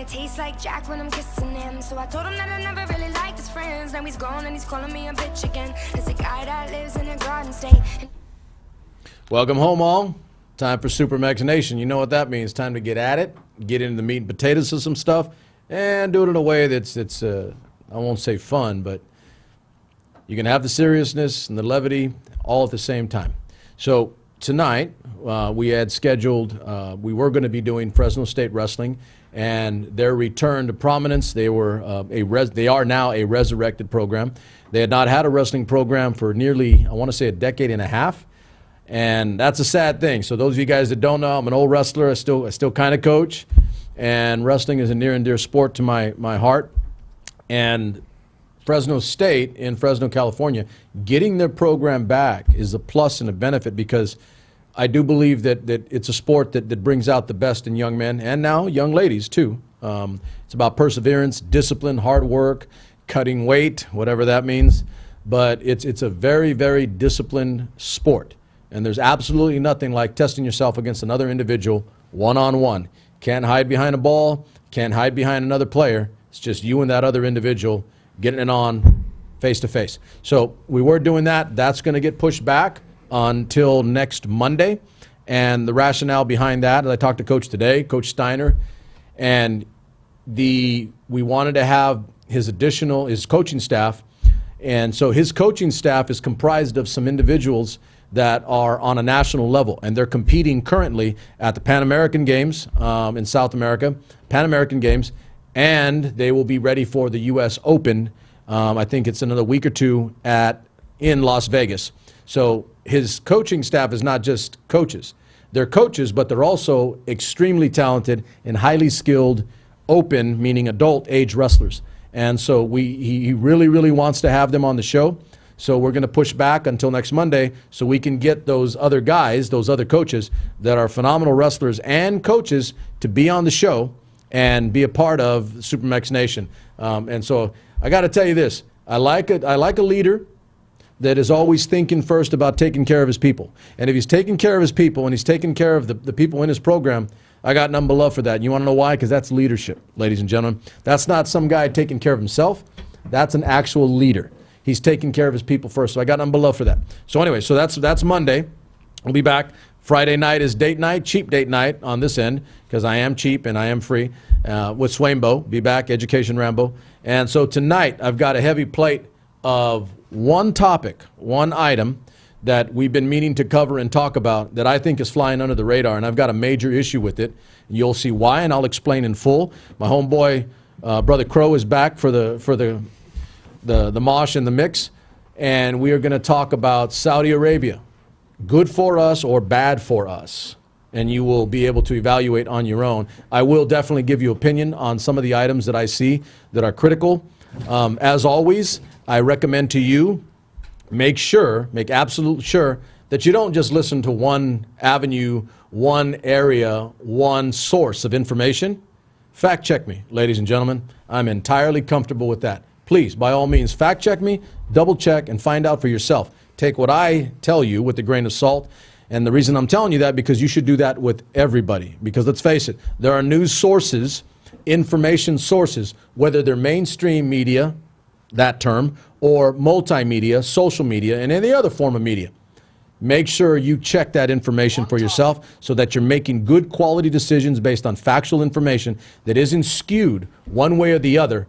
it tastes like Jack when I'm kissing him. So I told him that I never really liked his friends. Now he's gone and he's calling me a bitch again. It's a guy that lives in a garden state. Welcome home, all. Time for SuperMex Nation. You know what that means. Time to get at it, get into the meat and potatoes of some stuff, and do it in a way that's I won't say fun, but you can have the seriousness and the levity all at the same time. So tonight, we had scheduled, we were going to be doing Fresno State Wrestling and their return to prominence. They were they are now a resurrected program. They had not had a wrestling program for nearly, I want to say, a decade and a half. And that's a sad thing. So those of you guys that don't know, I'm an old wrestler. I still kind of coach. And wrestling is a near and dear sport to my heart. And Fresno State in Fresno, California, getting their program back is a plus and a benefit, because I do believe that it's a sport that brings out the best in young men and now young ladies too. It's about perseverance, discipline, hard work, cutting weight, whatever that means. But it's a very, very disciplined sport. And there's absolutely nothing like testing yourself against another individual one-on-one. Can't hide behind a ball, can't hide behind another player. It's just you and that other individual getting it on face-to-face. So we were doing that. That's going to get pushed back until next Monday. And the rationale behind that, I talked to Coach today, Coach Steiner, and we wanted to have his coaching staff. And so his coaching staff is comprised of some individuals that are on a national level, and they're competing currently at the Pan American Games in South America, Pan American Games, and they will be ready for the U.S. Open. I think it's another week or two in Las Vegas. So his coaching staff is not just coaches. They're coaches, but they're also extremely talented and highly skilled open, meaning adult age wrestlers. And so he really, really wants to have them on the show. So we're going to push back until next Monday so we can get those other guys, those other coaches that are phenomenal wrestlers and coaches to be on the show and be a part of SuperMex Nation. And so I got to tell you this. I like a leader that is always thinking first about taking care of his people. And if he's taking care of his people and he's taking care of the people in his program, I got nothing but love for that. And you want to know why? Because that's leadership, ladies and gentlemen. That's not some guy taking care of himself. That's an actual leader. He's taking care of his people first. So I got nothing but love for that. So anyway, so that's Monday. We'll be back. Friday night is date night, cheap date night on this end, because I am cheap and I am free, with Swainbo. Be back, Education Rambo. And so tonight I've got a heavy plate of one topic, one item that we've been meaning to cover and talk about that I think is flying under the radar, and I've got a major issue with it. You'll see why, and I'll explain in full. My homeboy, Brother Crow, is back for the mosh and the mix, and we are going to talk about Saudi Arabia. Good for us or bad for us, and you will be able to evaluate on your own. I will definitely give you opinion on some of the items that I see that are critical. As always, I recommend to you, make absolute sure that you don't just listen to one avenue, one area, one source of information. Fact check me, ladies and gentlemen. I'm entirely comfortable with that. Please, by all means, fact check me, double check, and find out for yourself. Take what I tell you with a grain of salt. And the reason I'm telling you that, because you should do that with everybody. Because let's face it, there are news sources, information sources, whether they're mainstream media, that term, or multimedia, social media, and any other form of media. Make sure you check that information for yourself so that you're making good quality decisions based on factual information that isn't skewed one way or the other.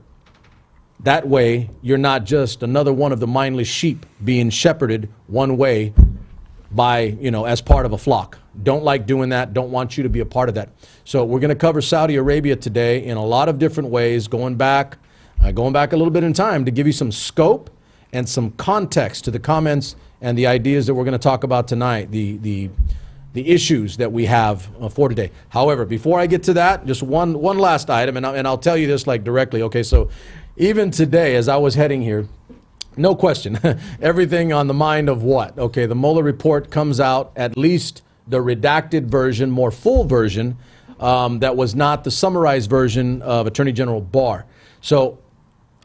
That way, you're not just another one of the mindless sheep being shepherded one way by, as part of a flock. Don't like doing that. Don't want you to be a part of that. So we're going to cover Saudi Arabia today in a lot of different ways, going back a little bit in time to give you some scope and some context to the comments and the ideas that we're going to talk about tonight, the issues that we have for today. However, before I get to that, just one last item, and I'll tell you this directly. Okay, so even today, as I was heading here, no question, everything on the mind of what? Okay, the Mueller report comes out, at least the redacted version, more full version, that was not the summarized version of Attorney General Barr. So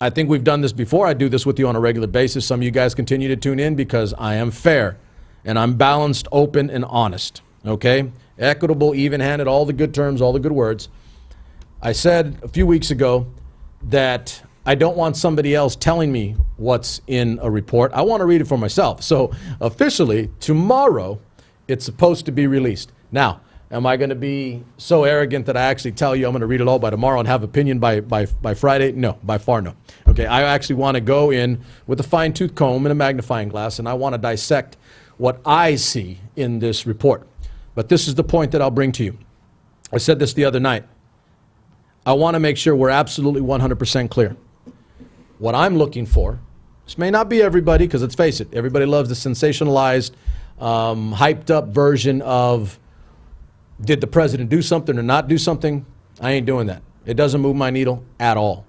I think we've done this before. I do this with you on a regular basis. Some of you guys continue to tune in because I am fair and I'm balanced, open, and honest. Okay? Equitable, even-handed, all the good terms, all the good words. I said a few weeks ago that I don't want somebody else telling me what's in a report. I want to read it for myself. So officially, tomorrow, it's supposed to be released. Now, am I going to be so arrogant that I actually tell you I'm going to read it all by tomorrow and have opinion by Friday? No, by far no. Okay, I actually want to go in with a fine-tooth comb and a magnifying glass, and I want to dissect what I see in this report. But this is the point that I'll bring to you. I said this the other night. I want to make sure we're absolutely 100% clear. What I'm looking for, this may not be everybody, because let's face it, everybody loves the sensationalized, hyped up version of did the president do something or not do something? I ain't doing that. It doesn't move my needle at all.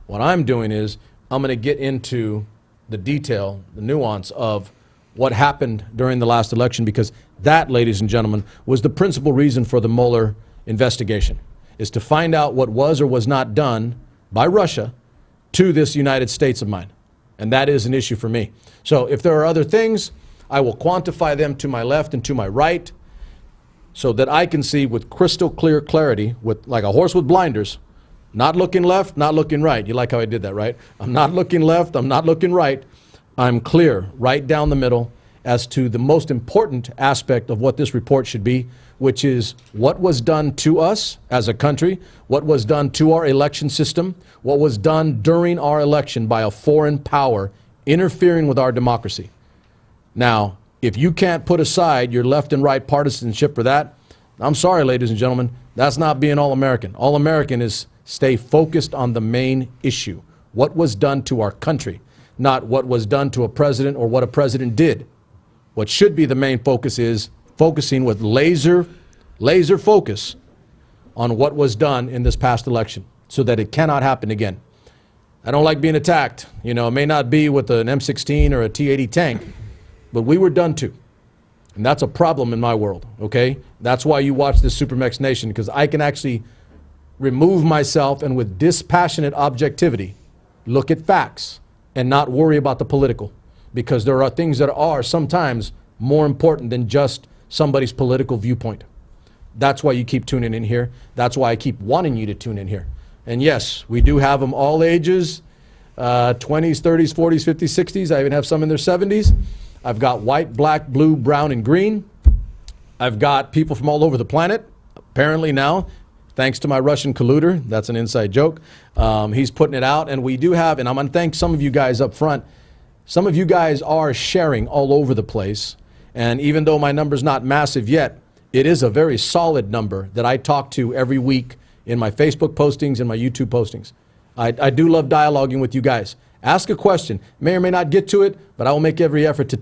What I'm doing is I'm going to get into the detail, the nuance of what happened during the last election, because that, ladies and gentlemen, was the principal reason for the Mueller investigation, is to find out what was or was not done by Russia to this United States of mine. And that is an issue for me. So if there are other things, I will quantify them to my left and to my right so that I can see with crystal clear clarity, with like a horse with blinders, not looking left, not looking right. You like how I did that, right? I'm not looking left, I'm not looking right. I'm clear right down the middle as to the most important aspect of what this report should be, which is what was done to us as a country, what was done to our election system, what was done during our election by a foreign power interfering with our democracy. Now, if you can't put aside your left and right partisanship for that, I'm sorry, ladies and gentlemen, that's not being all-American. All-American is stay focused on the main issue, what was done to our country, not what was done to a president or what a president did. What should be the main focus is focusing with laser focus on what was done in this past election so that it cannot happen again. I don't like being attacked. You know, it may not be with an M16 or a T-80 tank, but we were done to. And that's a problem in my world, okay? That's why you watch this SuperMex Nation, because I can actually remove myself and with dispassionate objectivity look at facts and not worry about the political, because there are things that are sometimes more important than just somebody's political viewpoint. That's why you keep tuning in here. That's why I keep wanting you to tune in here. And yes, we do have them all ages, 20s, 30s, 40s, 50s, 60s. I even have some in their 70s. I've got white, black, blue, brown, and green. I've got people from all over the planet, apparently now, thanks to my Russian colluder. That's an inside joke. He's putting it out. And we do have, and I'm going to thank some of you guys up front. Some of you guys are sharing all over the place. And even though my number's not massive yet, it is a very solid number that I talk to every week in my Facebook postings and my YouTube postings. I do love dialoguing with you guys. Ask a question. May or may not get to it, but I will make every effort to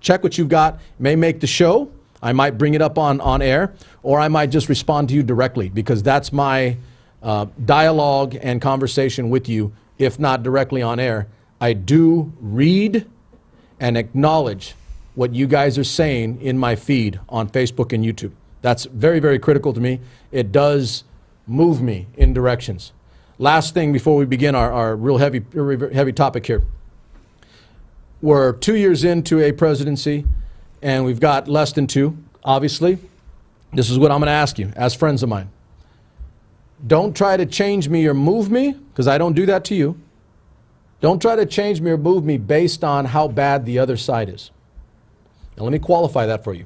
check what you've got. May make the show. I might bring it up on air, or I might just respond to you directly, because that's my dialogue and conversation with you, if not directly on air. I do read and acknowledge what you guys are saying in my feed on Facebook and YouTube. That's very, very critical to me. It does move me in directions. Last thing before we begin our real heavy topic here. We're 2 years into a presidency, and we've got less than 2, obviously. This is what I'm going to ask you as friends of mine. Don't try to change me or move me, because I don't do that to you. Don't try to change me or move me based on how bad the other side is. Now, let me qualify that for you.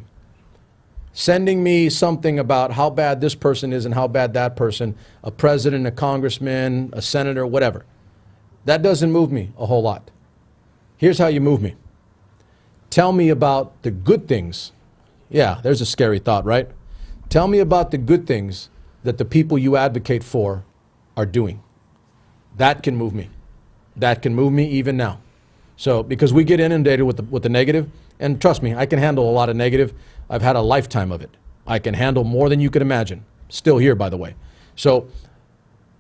Sending me something about how bad this person is and how bad that person, a president, a congressman, a senator, whatever, that doesn't move me a whole lot. Here's how you move me. Tell me about the good things. Yeah, there's a scary thought, right? Tell me about the good things that the people you advocate for are doing. That can move me. That can move me even now. So, because we get inundated with the negative, and trust me, I can handle a lot of negative. I've had a lifetime of it. I can handle more than you can imagine. Still here, by the way. So,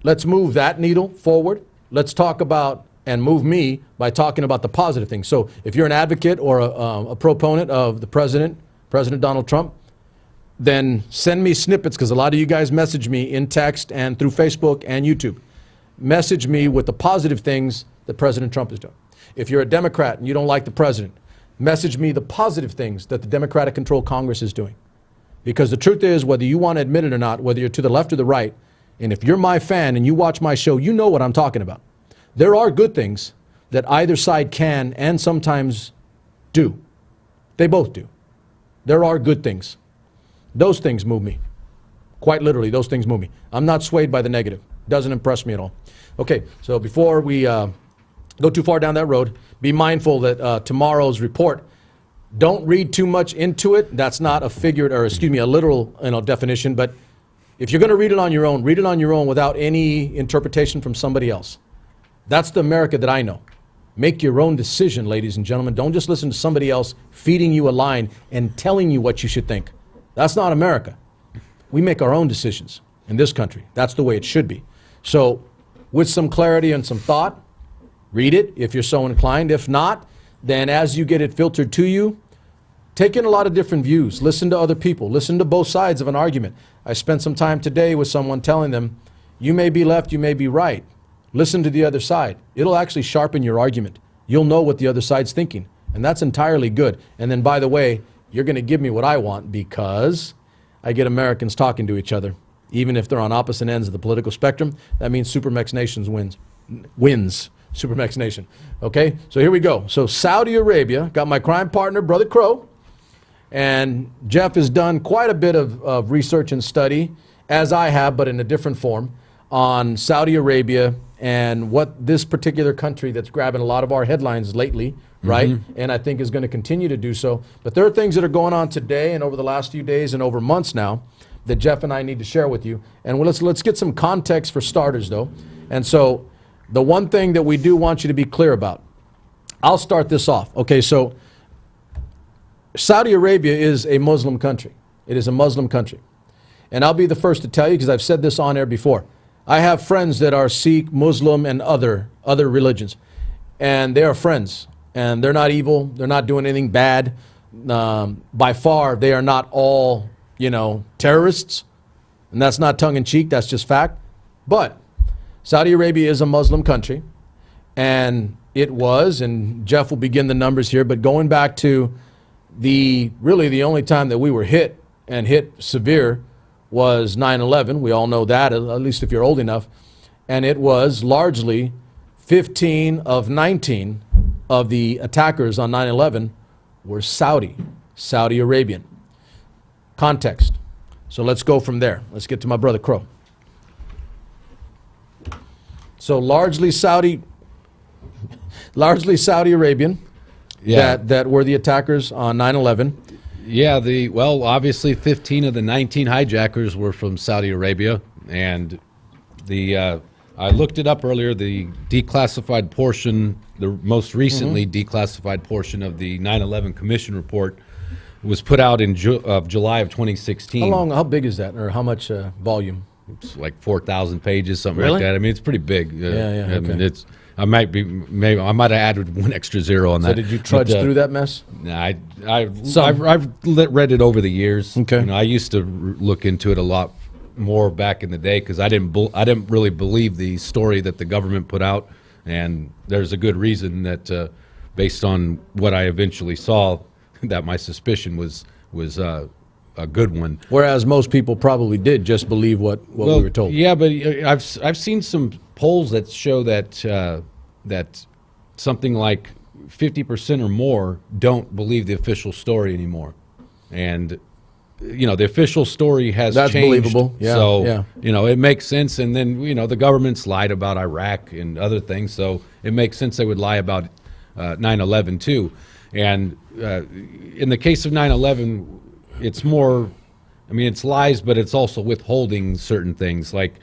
let's move that needle forward. Let's talk about and move me by talking about the positive things. So, if you're an advocate or a proponent of the President Donald Trump, then send me snippets, because a lot of you guys message me in text and through Facebook and YouTube. Message me with the positive things that President Trump is doing. If you're a Democrat and you don't like the president, message me the positive things that the Democratic-controlled Congress is doing. Because the truth is, whether you want to admit it or not, whether you're to the left or the right, And if you're my fan and you watch my show, you know what I'm talking about. There are good things that either side can and sometimes do. They both do. There are good things. Those things move me. Quite literally, those things move me. I'm not swayed by the negative. Doesn't impress me at all. Okay, so before we go too far down that road, be mindful that tomorrow's report, don't read too much into it. That's not a a literal definition, but if you're going to read it on your own without any interpretation from somebody else. That's the America that I know. Make your own decision, ladies and gentlemen. Don't just listen to somebody else feeding you a line and telling you what you should think. That's not America. We make our own decisions in this country. That's the way it should be. So with some clarity and some thought, read it if you're so inclined. If not, then as you get it filtered to you, take in a lot of different views. Listen to other people. Listen to both sides of an argument. I spent some time today with someone telling them, you may be left, you may be right. Listen to the other side. It'll actually sharpen your argument. You'll know what the other side's thinking. And that's entirely good. And then, by the way, you're going to give me what I want because I get Americans talking to each other. Even if they're on opposite ends of the political spectrum, that means SuperMex Nation wins. SuperMex Nation. Okay, so here we go. So Saudi Arabia, got my crime partner, Brother Crow. And Jeff has done quite a bit of research and study, as I have, but in a different form, on Saudi Arabia and what this particular country that's grabbing a lot of our headlines lately, right? And I think is going to continue to do so. But there are things that are going on today and over the last few days and over months now that Jeff and I need to share with you. And let's get some context for starters, though. And so the one thing that we do want you to be clear about, I'll start this off. Okay, so Saudi Arabia is a Muslim country. It is a Muslim country. And I'll be the first to tell you, because I've said this on air before, I have friends that are Sikh, Muslim, and other religions. And they are friends. And they're not evil. They're not doing anything bad. By far, they are not all, terrorists. And that's not tongue-in-cheek. That's just fact. But Saudi Arabia is a Muslim country. And it was, and Jeff will begin the numbers here, but going back to really the only time that we were hit and hit severe was 9/11. We all know that, at least if you're old enough. And it was largely 15 of 19 of the attackers on 9/11 were Saudi Arabian. Context. So let's go from there. Let's get to my brother Crow. So largely Saudi Arabian. Yeah. That were the attackers on 9/11. Yeah, obviously 15 of the 19 hijackers were from Saudi Arabia, and I looked it up earlier, the declassified portion, the most recently declassified portion of the 9/11 Commission report was put out in July of 2016. How big is that, or how much volume? It's like 4,000 pages, something really? like that. I mean, it's pretty big. Yeah. I mean, I might have added one extra zero on that. So did you trudge through that mess? Nah, I've read it over the years. Okay. I used to look into it a lot more back in the day because I didn't really believe the story that the government put out, and there's a good reason that based on what I eventually saw, that my suspicion was a good one. Whereas most people probably did just believe what we were told. Yeah, but I've seen some polls that show that that something like 50% or more don't believe the official story anymore, and the official story has That's changed. Believable. Yeah, so it makes sense. And then the government's lied about Iraq and other things, so it makes sense they would lie about 9/11 too. And in the case of 9/11, it's more, it's lies, but it's also withholding certain things. Like,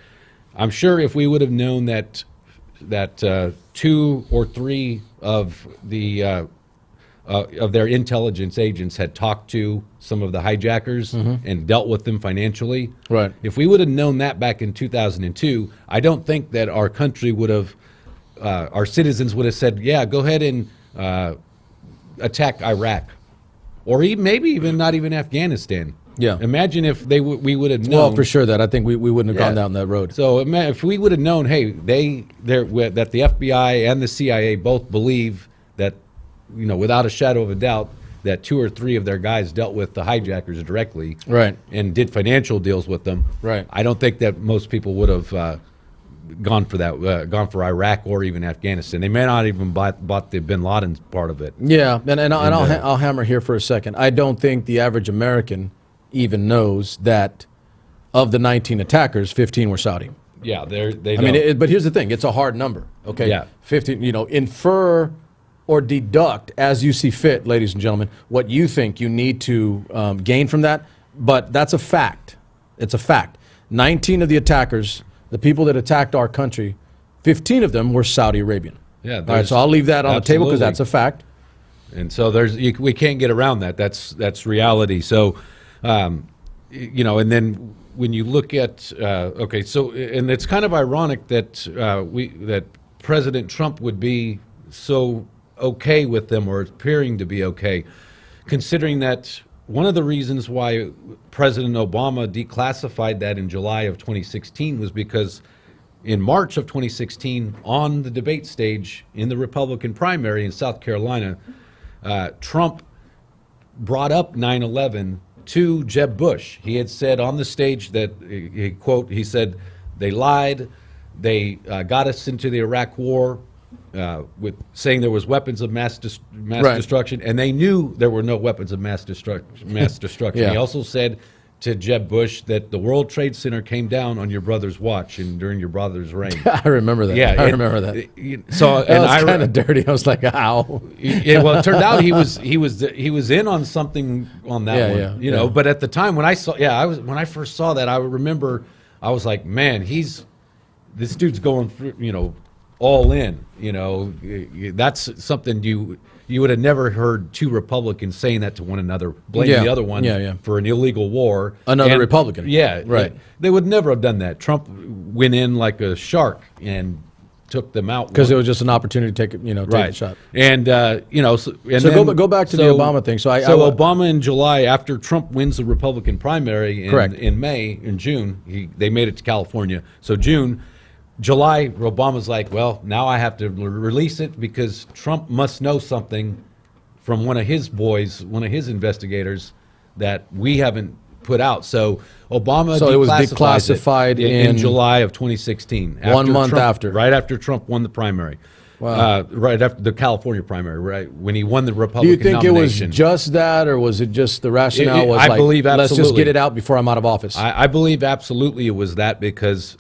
I'm sure if we would have known that 2 or 3 of their intelligence agents had talked to some of the hijackers and dealt with them financially. Right. If we would have known that back in 2002, I don't think that our country would have, our citizens would have said, yeah, go ahead and attack Iraq. Or maybe even not even Afghanistan. Yeah. Imagine if we would have known. Well, for sure that I think we wouldn't have gone down that road. So if we would have known, hey, that the FBI and the CIA both believe that, without a shadow of a doubt, that 2 or 3 of their guys dealt with the hijackers directly, Right. and did financial deals with them. Right. I don't think that most people would have gone for that, gone for Iraq or even Afghanistan. They may not even bought the Bin Laden part of it. Yeah, and I'll hammer here for a second. I don't think the average American even knows that of the 19 attackers, 15 were Saudi. Yeah, they. I mean, but here's the thing: it's a hard number. Okay, Yeah. 15. Infer or deduct as you see fit, ladies and gentlemen, what you think you need to gain from that. But that's a fact. It's a fact. 19 of the attackers, the people that attacked our country, 15 of them were Saudi Arabian. Yeah. All right, so I'll leave that on the table because that's a fact. And so we can't get around that. That's reality. So, and then when you look at okay, so and it's kind of ironic that that President Trump would be so okay with them, or appearing to be okay, considering that one of the reasons why President Obama declassified that in July of 2016 was because in March of 2016, on the debate stage in the Republican primary in South Carolina, Trump brought up 9/11 to Jeb Bush. He had said on the stage that, he said, they lied, they got us into the Iraq war with saying there was weapons of mass destruction, and they knew there were no weapons of mass destruction. Yeah. He also said to Jeb Bush that the World Trade Center came down on your brother's watch and during your brother's reign. I remember that. Yeah, I remember that. So That was kind of dirty. I was like, "Ow!" Well, it turned out he was in on something on that one, yeah. But at the time when I first saw that, I remember I was like, man, this dude's going through, all in. That's something you would have never heard 2 Republicans saying that to one another, blaming the other one for an illegal war. Another Republican. Yeah, right. They would never have done that. Trump went in like a shark and took them out Because it was just an opportunity to take a shot. And Go back to the Obama thing. So Obama in July, after Trump wins the Republican primary Correct. in June, they made it to California. So July, Obama's like, well, now I have to release it because Trump must know something from one of his boys, one of his investigators, that we haven't put out. So Obama it was declassified in July of 2016. 1 month after. Right after Trump won the primary. Wow. Right after the California primary, right when he won the do Republican you think nomination. it was just that, or was it just the rationale I believe let's just absolutely. get it out before I'm out of office? I believe absolutely it was that because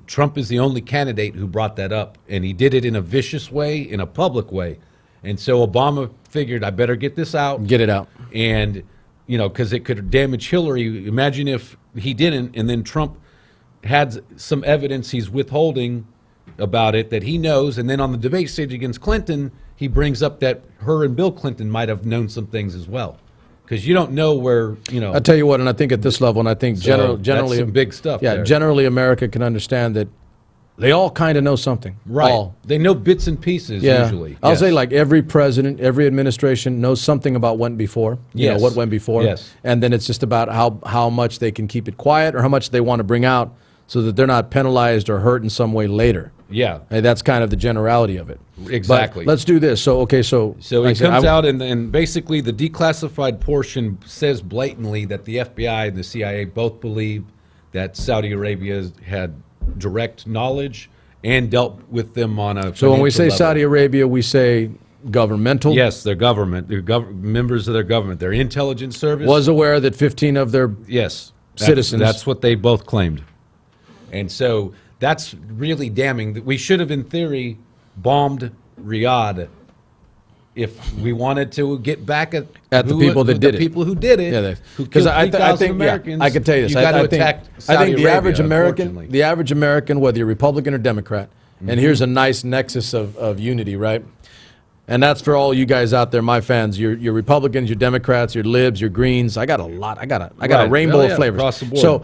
Trump is the only candidate who brought that up, and he did it in a vicious way, in a public way. And so Obama figured, I better get this out. Get it out. And, because it could damage Hillary. Imagine if he didn't, and then Trump had some evidence he's withholding about it that he knows, and then on the debate stage against Clinton, he brings up that her and Bill Clinton might have known some things as well. Because you don't know where, I'll tell you what, and I think at this level, and I think generally, that's some big stuff. Yeah, there. generally America can understand that they all kind of know something. Right. All. They know bits and pieces usually. I'll Yes. say like every president, every administration knows something about what went before. Yes. What went before. Yes. And then it's just about how much they can keep it quiet or how much they want to bring out so that they're not penalized or hurt in some way later. Yeah. Hey, that's kind of the generality of it. Exactly. But let's do this. So it comes out and basically the declassified portion says blatantly that the FBI and the CIA both believe that Saudi Arabia had direct knowledge and dealt with them on a So when we say financial level. Saudi Arabia, we say governmental. Yes, their government, members of their government, their intelligence service Was aware that 15 of their citizens. That's what they both claimed. And so that's really damning. We should have, in theory, bombed Riyadh if we wanted to get back at the people that did it. The people who did it. Yeah, who because killed I 3,000 think Americans. I can tell you this. You got to I think, attack I Saudi think the Arabia, average unfortunately. the average American, whether you're Republican or Democrat, and here's a nice nexus of unity, right? And that's for all you guys out there, my fans. You're Republicans, you're Democrats, you're Libs, you're Greens. I got a lot. I got a Right. rainbow Oh, yeah, of flavors. across the board. So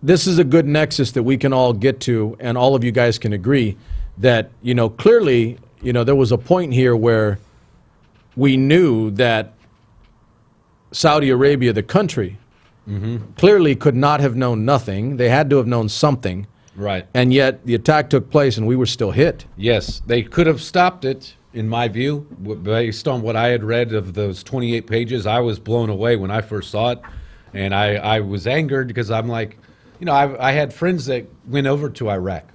this is a good nexus that we can all get to, and all of you guys can agree that clearly there was a point here where we knew that Saudi Arabia, the country, clearly could not have known nothing. They had to have known something. Right. And yet the attack took place and we were still hit. Yes, they could have stopped it in my view, based on what I had read of those 28 pages. I was blown away when I first saw it, and I was angered because I'm like, I had friends that went over to Iraq.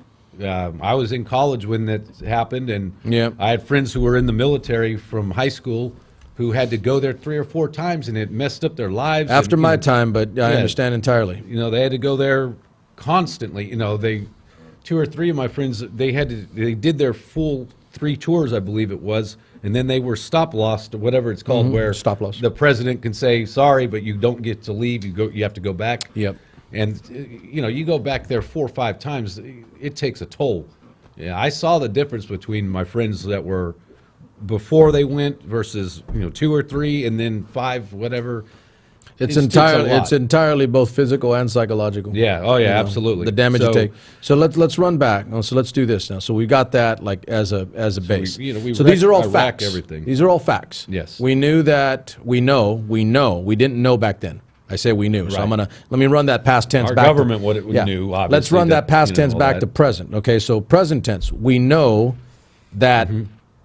I was in college when that happened, and I had friends who were in the military from high school who had to go there 3 or 4 times, and it messed up their lives. After my time, but I understand entirely. They had to go there constantly. 2 or 3 of my friends, they did their full 3 tours, I believe it was, and then they were stop loss, or whatever it's called, where stop loss. The president can say sorry, but you don't get to leave. You have to go back. Yep. And you go back there 4 or 5 times, it takes a toll. Yeah, I saw the difference between my friends that were before they went versus 2 or 3 and then 5, whatever. It's entirely both physical and psychological. Yeah. Oh yeah. Absolutely. The damage you take. So let's run back. So let's do this now. So we got that like as a base. So these are all facts. Everything. These are all facts. Yes. We knew that. We know. We didn't know back then. I say we knew. Right. So let me run that past tense back. Our government knew. Obviously, let's run that past tense back to present. Okay. So present tense. We know that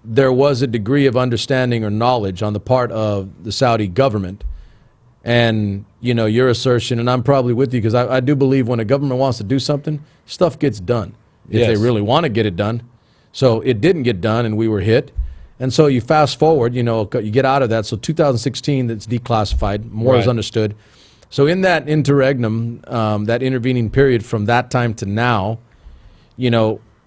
there was a degree of understanding or knowledge on the part of the Saudi government. And, your assertion, and I'm probably with you, because I do believe when a government wants to do something, stuff gets done if they really want to get it done. So it didn't get done, and we were hit. And so you fast forward, you get out of that. So 2016, that's declassified. More is understood. So in that interregnum, that intervening period from that time to now,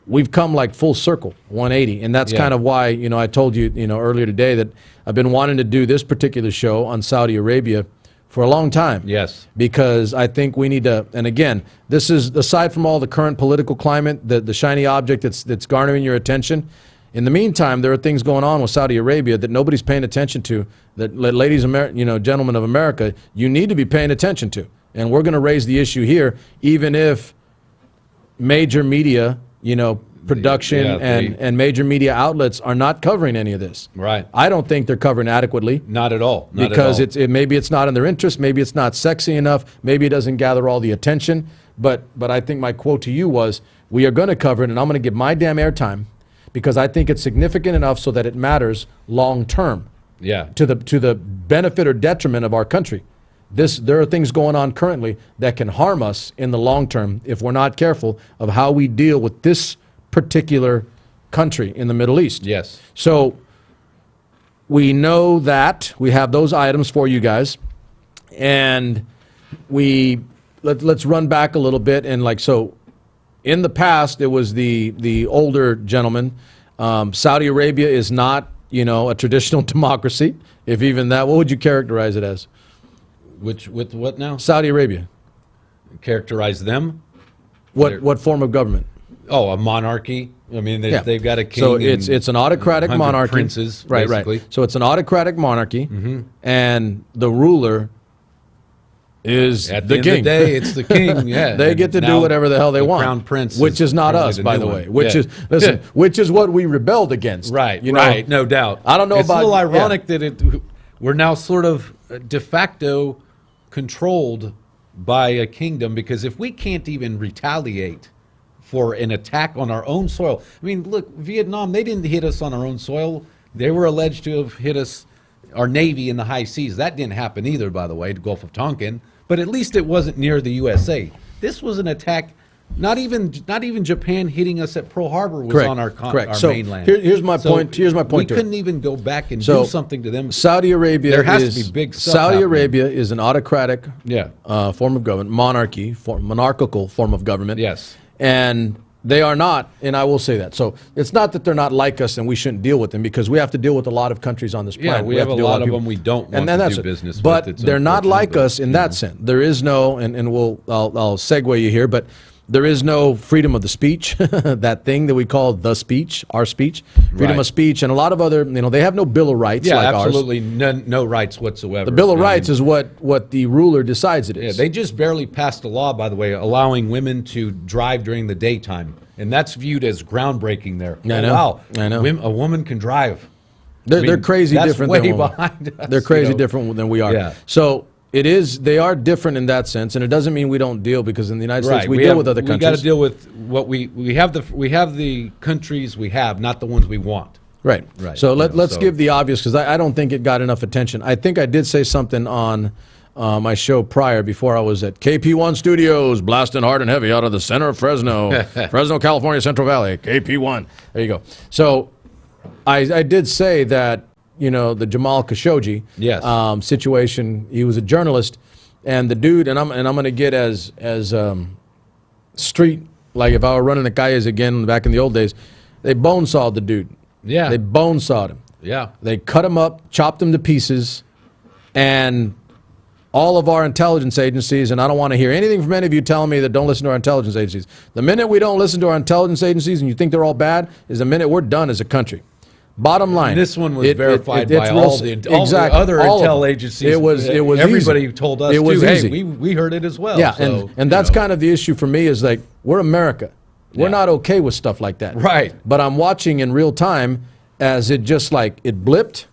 we've come like full circle, 180. And that's kind of why, I told you, earlier today that I've been wanting to do this particular show on Saudi Arabia for a long time. Yes. Because I think we need to, and again, this is, aside from all the current political climate, the shiny object that's garnering your attention, in the meantime, there are things going on with Saudi Arabia that nobody's paying attention to, that ladies, gentlemen of America, you need to be paying attention to. And we're going to raise the issue here, even if major media, production and major media outlets are not covering any of this. Right. I don't think they're covering adequately. Not at all. Because maybe it's not in their interest, maybe it's not sexy enough, maybe it doesn't gather all the attention. But I think my quote to you was, we are going to cover it, and I'm going to give my damn airtime, because I think it's significant enough so that it matters long term. Yeah. To the benefit or detriment of our country. There are things going on currently that can harm us in the long term if we're not careful of how we deal with this particular country in the Middle East. Yes. So we know that we have those items for you guys, and let's run back a little bit. And so in the past, it was the older gentleman. Saudi Arabia is not a traditional democracy, if even that. What would you characterize it as? With what now? Saudi Arabia. Characterize them? What form of government? Oh, a monarchy. I mean, they've got a king. So it's an autocratic monarchy. Princes, right. So it's an autocratic monarchy, and the ruler is at the end king. Of the day, it's the king. Yeah, they get to do whatever the hell they want. Crown prince, which is not us, by the way. Which is what we rebelled against. Right. Right. No doubt. I don't know it's about. It's a little ironic that we're now sort of de facto controlled by a kingdom, because if we can't even retaliate for an attack on our own soil. I mean, look, Vietnam, they didn't hit us on our own soil. They were alleged to have hit us, our Navy, in the high seas. That didn't happen either, by the way, the Gulf of Tonkin. But at least it wasn't near the USA. This was an attack. Not even Japan hitting us at Pearl Harbor was on our mainland. Here's my point. Here's my point. We couldn't even go back and do something to them. Saudi Arabia. There has to be big stuff Saudi happening. Arabia is an autocratic form of government, monarchical form of government. Yes. And they are not, and I will say that. So it's not that they're not like us and we shouldn't deal with them, because we have to deal with a lot of countries on this planet. Yeah, we have a lot of them we don't want to do business with. But they're not like us in that sense. There is no, and I'll segue you here, but there is no freedom of the speech, that thing that we call the speech, our speech, freedom of speech, and a lot of other, they have no Bill of Rights like ours. Yeah, absolutely no rights whatsoever. The Bill of Rights is what the ruler decides it is. Yeah, they just barely passed a law, by the way, allowing women to drive during the daytime, and that's viewed as groundbreaking there. I know. Wow, I know. A woman can drive. They're crazy different way than behind us. They're crazy different than we are. Yeah. So they are different in that sense, and it doesn't mean we don't deal, because in the United States we deal with other countries. We got to deal with what we have the countries we have, not the ones we want. Right. Right. So You know, let's give the obvious, because I don't think it got enough attention. I think I did say something on my show prior, before I was at KP1 Studios, blasting hard and heavy out of the center of Fresno, Fresno, California, Central Valley, KP1. There you go. So I did say that, you know, the Jamal Khashoggi situation, he was a journalist, and the dude, and I'm going to get as street, like if I were running the calles again back in the old days, they bone sawed the dude. Yeah. They bone sawed him. Yeah. They cut him up, chopped him to pieces, and all of our intelligence agencies, and I don't want to hear anything from any of you telling me that don't listen to our intelligence agencies. The minute we don't listen to our intelligence agencies and you think they're all bad is the minute we're done as a country. Bottom line. And this one was verified by all the other intel agencies. It was everybody easy. Told us it was too, easy. Hey, we heard it as well. Yeah, so, and that's kind of the issue for me, is like, we're America. We're not okay with stuff like that. Right. But I'm watching in real time as it just like, it blipped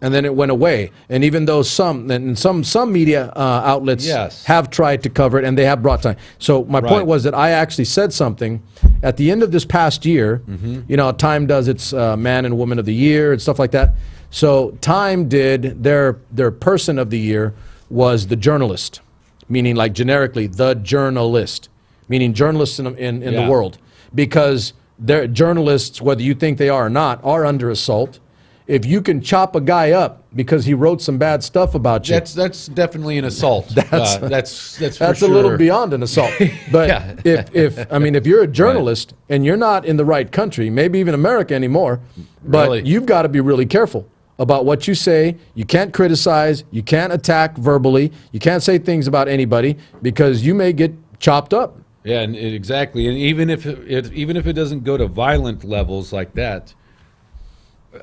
and then it went away. And even though some media outlets have tried to cover it, and they have brought time. So my point was that I actually said something at the end of this past year. You know, Time does its Man and Woman of the Year and stuff like that. So Time did their Person of the Year was the journalist, meaning like generically the journalist, meaning journalists in the world, because they're journalists, whether you think they are or not, are under assault. If you can chop a guy up because he wrote some bad stuff about you, that's definitely an assault. That's a little beyond an assault. But if you're a journalist and you're not in the right country, maybe even America anymore, but you've got to be really careful about what you say. You can't criticize. You can't attack verbally. You can't say things about anybody, because you may get chopped up. Yeah, and exactly. And even if it doesn't go to violent levels like that,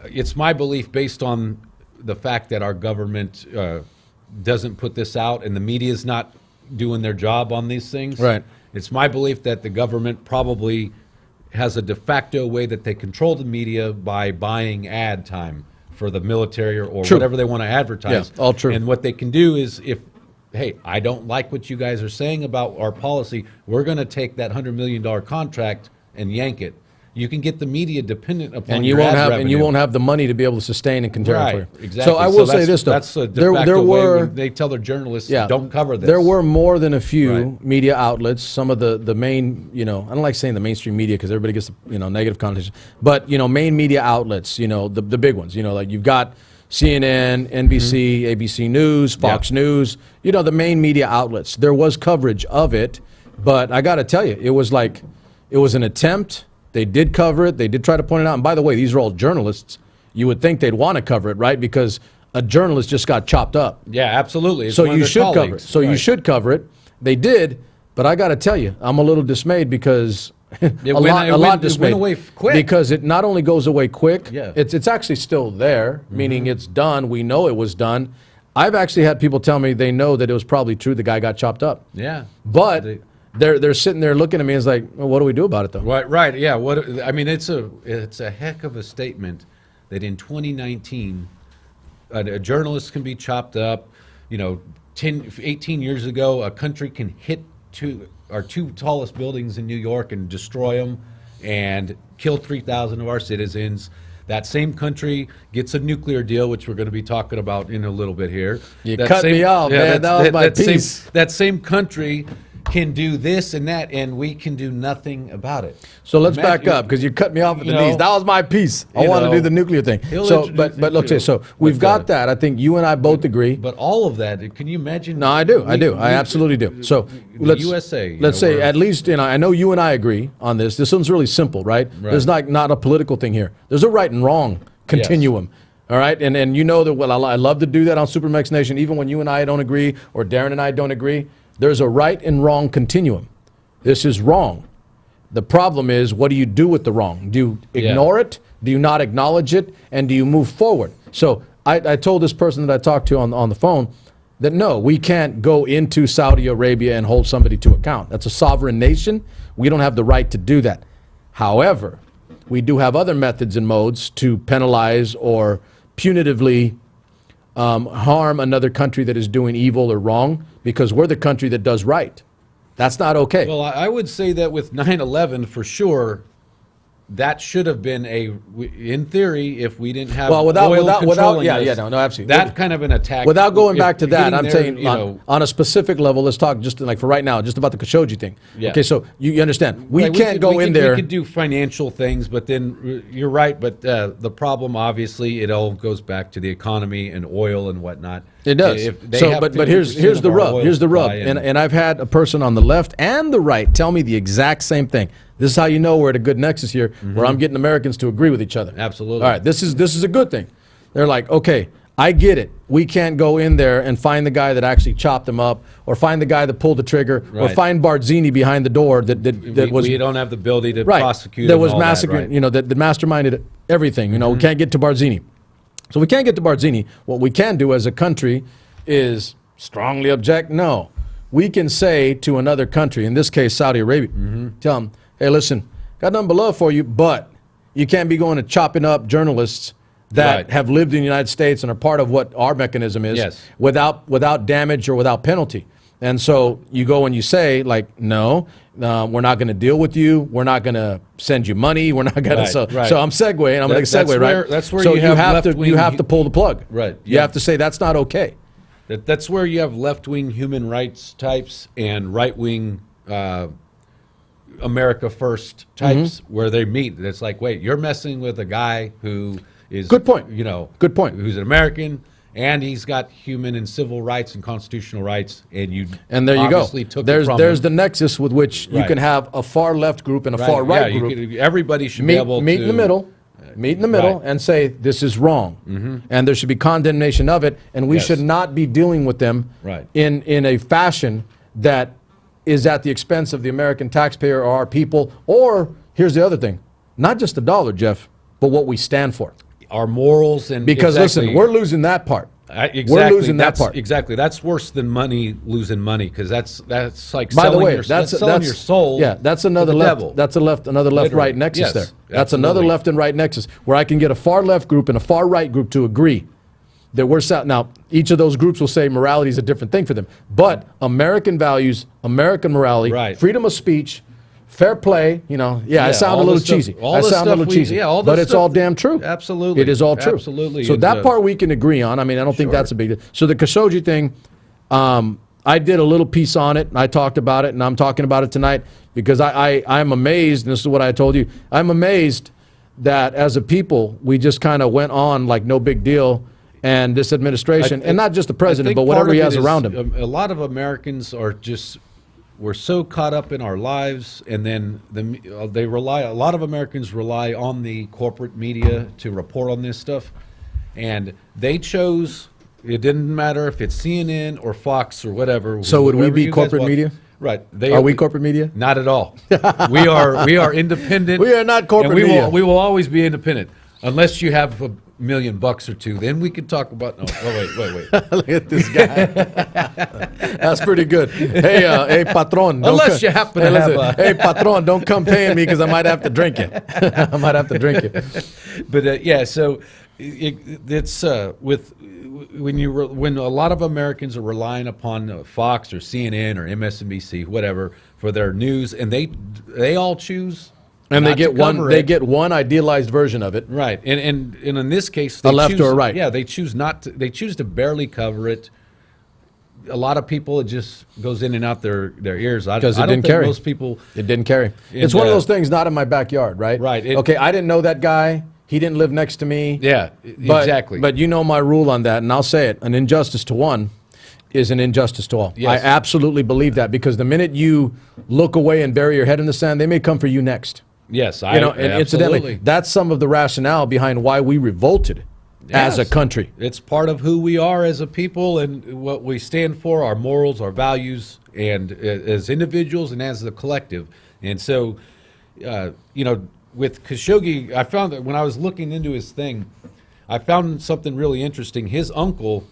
it's my belief, based on the fact that our government doesn't put this out and the media is not doing their job on these things. Right. It's my belief that the government probably has a de facto way that they control the media by buying ad time for the military or whatever they want to advertise. Yeah, all true. And what they can do is, hey, I don't like what you guys are saying about our policy, we're going to take that $100 million contract and yank it. You can get the media dependent upon and you won't have the money to be able to sustain and continue. Right, exactly. So I will say this, though. That's a de facto way when they tell their journalists, don't cover this. There were more than a few media outlets. Some of the main, I don't like saying the mainstream media because everybody gets negative connotation. But main media outlets, the big ones. Like you've got CNN, NBC, ABC News, Fox News. The main media outlets. There was coverage of it, but I got to tell you, it was an attempt. They did cover it. They did try to point it out. And by the way, these are all journalists. You would think they'd want to cover it, right? Because a journalist just got chopped up. Yeah, absolutely. It's so you should cover it. So you should cover it. They did, but I got to tell you, I'm a little dismayed because a lot dismayed. It went away quick. Because it not only goes away quick, Yeah. it's actually still there, meaning it's done. We know it was done. I've actually had people tell me they know that it was probably true. The guy got chopped up. Yeah, but they're sitting there looking at me and it's like, well, what do we do about it, though? Right, yeah. It's a heck of a statement that in 2019, a journalist can be chopped up. 18 years ago, a country can hit our two tallest buildings in New York and destroy them and kill 3,000 of our citizens. That same country gets a nuclear deal, which we're going to be talking about in a little bit here. You cut me off, man. That was my piece. That same country can do this and that, and we can do nothing about it. So let's back up, because you cut me off at the knees. That was my piece. I want to do the nuclear thing. So, but look, so we've got that. I think you and I both agree. But all of that, can you imagine? No, I do. I absolutely do. So let's say at least, I know you and I agree on this. This one's really simple, right? There's not a political thing here. There's a right and wrong continuum. Yes. All right, and that. I love to do that on SuperMex Nation, even when you and I don't agree, or Darren and I don't agree. There's a right and wrong continuum. This is wrong. The problem is, what do you do with the wrong? Do you ignore it? Do you not acknowledge it? And do you move forward? So I told this person that I talked to on the phone that no, we can't go into Saudi Arabia and hold somebody to account. That's a sovereign nation. We don't have the right to do that. However, we do have other methods and modes to penalize or punitively harm another country that is doing evil or wrong, because we're the country that does right. That's not okay. Well, I would say that with 9/11, for sure, that should have been in theory, if we didn't have Well, oil controlling yeah, us, yeah, no, absolutely. that kind of an attack. Without going if back to that, hitting I'm their, saying you know, on a specific level, let's talk just like for right now, just about the Khashoggi thing. Yeah. Okay, so you understand, we Right, can't go in there. We could do financial things, but then you're right. But the problem, obviously, it all goes back to the economy and oil and whatnot. It does. If they So, have but 50% here's of the our rub. oil Here's the rub. supply And I've had a person on the left and the right tell me the exact same thing. This is how you know we're at a good nexus here, where I'm getting Americans to agree with each other. Absolutely. All right. This is a good thing. They're like, okay, I get it. We can't go in there and find the guy that actually chopped him up, or find the guy that pulled the trigger, or Right. find Barzini behind the door that was. we don't have the ability to Right. prosecute. That and was all massacring. right. You know, that masterminded everything. You know, we can't get to Barzini. So we can't get to Barzini. What we can do as a country is strongly object. No, we can say to another country, in this case Saudi Arabia, tell them, hey, listen, got nothing but love for you, but you can't be going and chopping up journalists that Right. have lived in the United States and are part of what our mechanism is, Yes. without damage or without penalty. And so you go and you say, like, no, we're not going to deal with you. We're not going to send you money. We're not going to. Right. So I'm segueing. I'm going to That's segue, where- right? that's where so you have to left-wing- you have to pull the plug. Right. You Yeah. have to say that's not okay. That's where you have left-wing human rights types and right-wing America First types where they meet. It's like, wait, you're messing with a guy who is Good point. You know, Good point. Who's an American and he's got human and civil rights and constitutional rights, and you And there you go. obviously took it There's from there's him. the nexus with which you Right. can have a far left group and a Right, far right yeah, group. everybody should be able meet to in the middle. Meet in the middle Right. and say this is wrong, and there should be condemnation of it, and we Yes. should not be dealing with them Right. in a fashion that is at the expense of the American taxpayer or our people. Or here's the other thing: not just the dollar, Jeff, but what we stand for. our morals and Because exactly. listen, we're losing that part. Exactly. We're losing that That's- part. Exactly. That's worse than losing money, because that's like By the selling way, your, that's selling your soul. Yeah, that's to another the left. devil. That's another left Literally. right nexus Yes, there. That's another absolutely. left and right nexus where I can get a far left group and a far right group to agree that we're now. Each of those groups will say morality is a different thing for them, but American values, American morality, Right. freedom of speech, fair play. You know, I Yeah, sound a all little the stuff- cheesy. all I the sound a stuff little we- cheesy, yeah, all the but it's stuff all that- damn true. Absolutely. It is all true. Absolutely. So It's, that part we can agree on. I mean, I don't think that's a big deal. So the Khashoggi thing. I did a little piece on it, and I talked about it, and I'm talking about it tonight because I'm amazed, and this is what I told you, I'm amazed that as a people, we just kind of went on like no big deal, and this administration, and not just the I president, think but part whatever of he it has is, around him. A lot of Americans we're so caught up in our lives, and then a lot of Americans rely on the corporate media to report on this stuff, and they chose. It didn't matter if it's CNN or Fox or whatever. So would we whoever be you guys corporate watch. media? Right. Are we corporate media? Not at all. We are independent. We are not corporate and we media. We will always be independent unless you have $1 million or two. Then we can talk about. No, wait. Look at this guy. That's pretty good. Hey, patron. don't Unless come- you happen to have a- Hey, patron, don't come paying me because I might have to drink it. I might have to drink it. But yeah, so it's when a lot of Americans are relying upon Fox or CNN or MSNBC, whatever, for their news, and they all choose. And not they get to cover they it. get one idealized version of it. Right, and in this case, A left or a right. Yeah, they choose not to. They choose to barely cover it. A lot of people, it just goes in and out their ears. Because it I don't didn't think carry. most people. It didn't carry. And, It's one of those things not in my backyard, right? Right. Okay, I didn't know that guy. He didn't live next to me. Yeah, But, exactly. But you know my rule on that, and I'll say it. An injustice to one is an injustice to all. Yes. I absolutely believe that because the minute you look away and bury your head in the sand, they may come for you next. Yes, And incidentally, absolutely. that's some of the rationale behind why we revolted as a Yes. country. It's part of who we are as a people and what we stand for, our morals, our values, and as individuals and as a collective. And so, with Khashoggi, I found that when I was looking into his thing, I found something really interesting. His uncle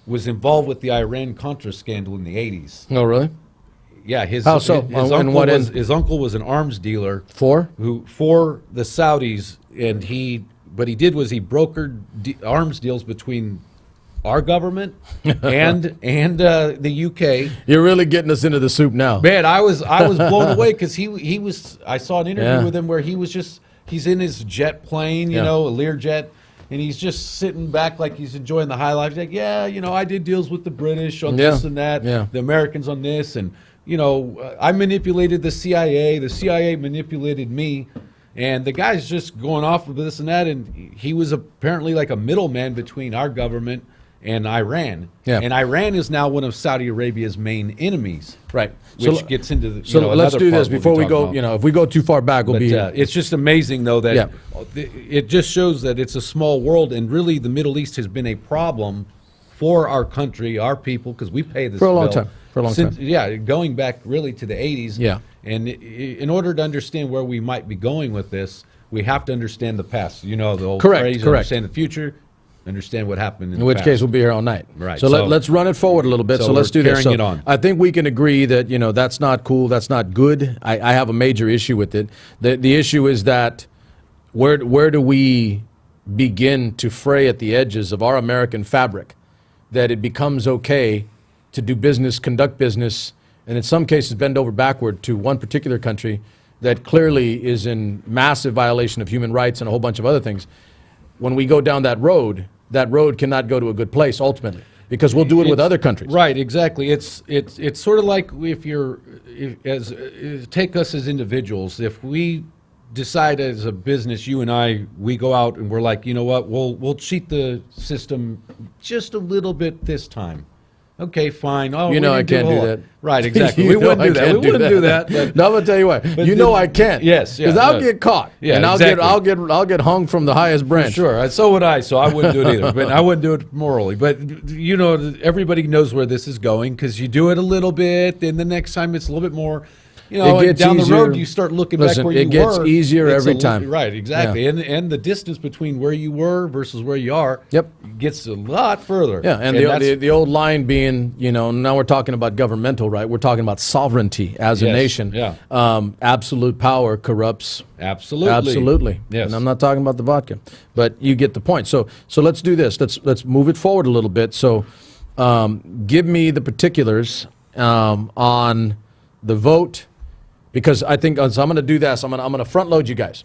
was involved with the Iran-Contra scandal in the 80s. Oh, really? Yeah, his How so? His On what end? his uncle was an arms dealer For? for the Saudis, and what he did was he brokered arms deals between our government and the UK. You're really getting us into the soup now. Man, I was blown away because he was. I saw an interview Yeah. with him where he was just he's in his jet plane, you Yeah. know, a Learjet, and he's just sitting back like he's enjoying the high life. He's like, yeah, you know, I did deals with the British on Yeah. this and that, Yeah. the Americans on this, and, you know, I manipulated the CIA manipulated me. And the guy's just going off of this and that, and he was apparently like a middleman between our government and Iran. Yeah. And Iran is now one of Saudi Arabia's main enemies. Right. Which gets into the. So let's another do part this we'll be before we talking go. about. You know, if we go too far back, we'll be. It's just amazing, though, that Yeah. it just shows that it's a small world, and really the Middle East has been a problem for our country, our people, because we pay this For a long bill time. For a long time. Yeah, going back really to the 80s. Yeah. And in order to understand where we might be going with this, we have to understand the past. You know, the old Correct, phrase, correct. understand the future, understand what happened in In the which past. case, we'll be here all night. Right. So, So- let's run it forward a little bit. so So, let's we're do this. carrying So it on. I think we can agree that, you know, that's not cool. That's not good. I have a major issue with it. The issue is that where do we begin to fray at the edges of our American fabric that it becomes okay to do business, conduct business, and in some cases bend over backward to one particular country that clearly is in massive violation of human rights and a whole bunch of other things. When we go down that road cannot go to a good place ultimately, because we'll do it with other countries. Right, exactly. It's sort of like take us as individuals. If we decide as a business, you and I, we go out and we're like, you know what, we'll cheat the system just a little bit this time. Okay, fine. Oh, You know we I didn't can't a do whole that. lot. Right, exactly. You We know wouldn't I do that. can't We wouldn't do that. But No, I'm gonna tell you what. You know I can't. Yes, yeah, because I'll no. get caught. Yeah, and exactly. I'll get hung from the highest branch. sure, so would I. So I wouldn't do it either. But I wouldn't do it morally. But you know, everybody knows where this is going because you do it a little bit, then the next time it's a little bit more. You know, It and gets down the easier. road you start looking Listen, back where it you gets were. easier It's every time. Right, exactly. Yeah. And the distance between where you were versus where you are. Yep. Gets a lot further. Yeah, and the old line being, you know, now we're talking about governmental, right? We're talking about sovereignty as a Yes, nation. yeah. Absolute power corrupts. Absolutely. Absolutely. Yes. And I'm not talking about the vodka, but you get the point. So let's do this. Let's move it forward a little bit. So give me the particulars on the vote, because I think so I'm going to do this. I'm going to front load you guys.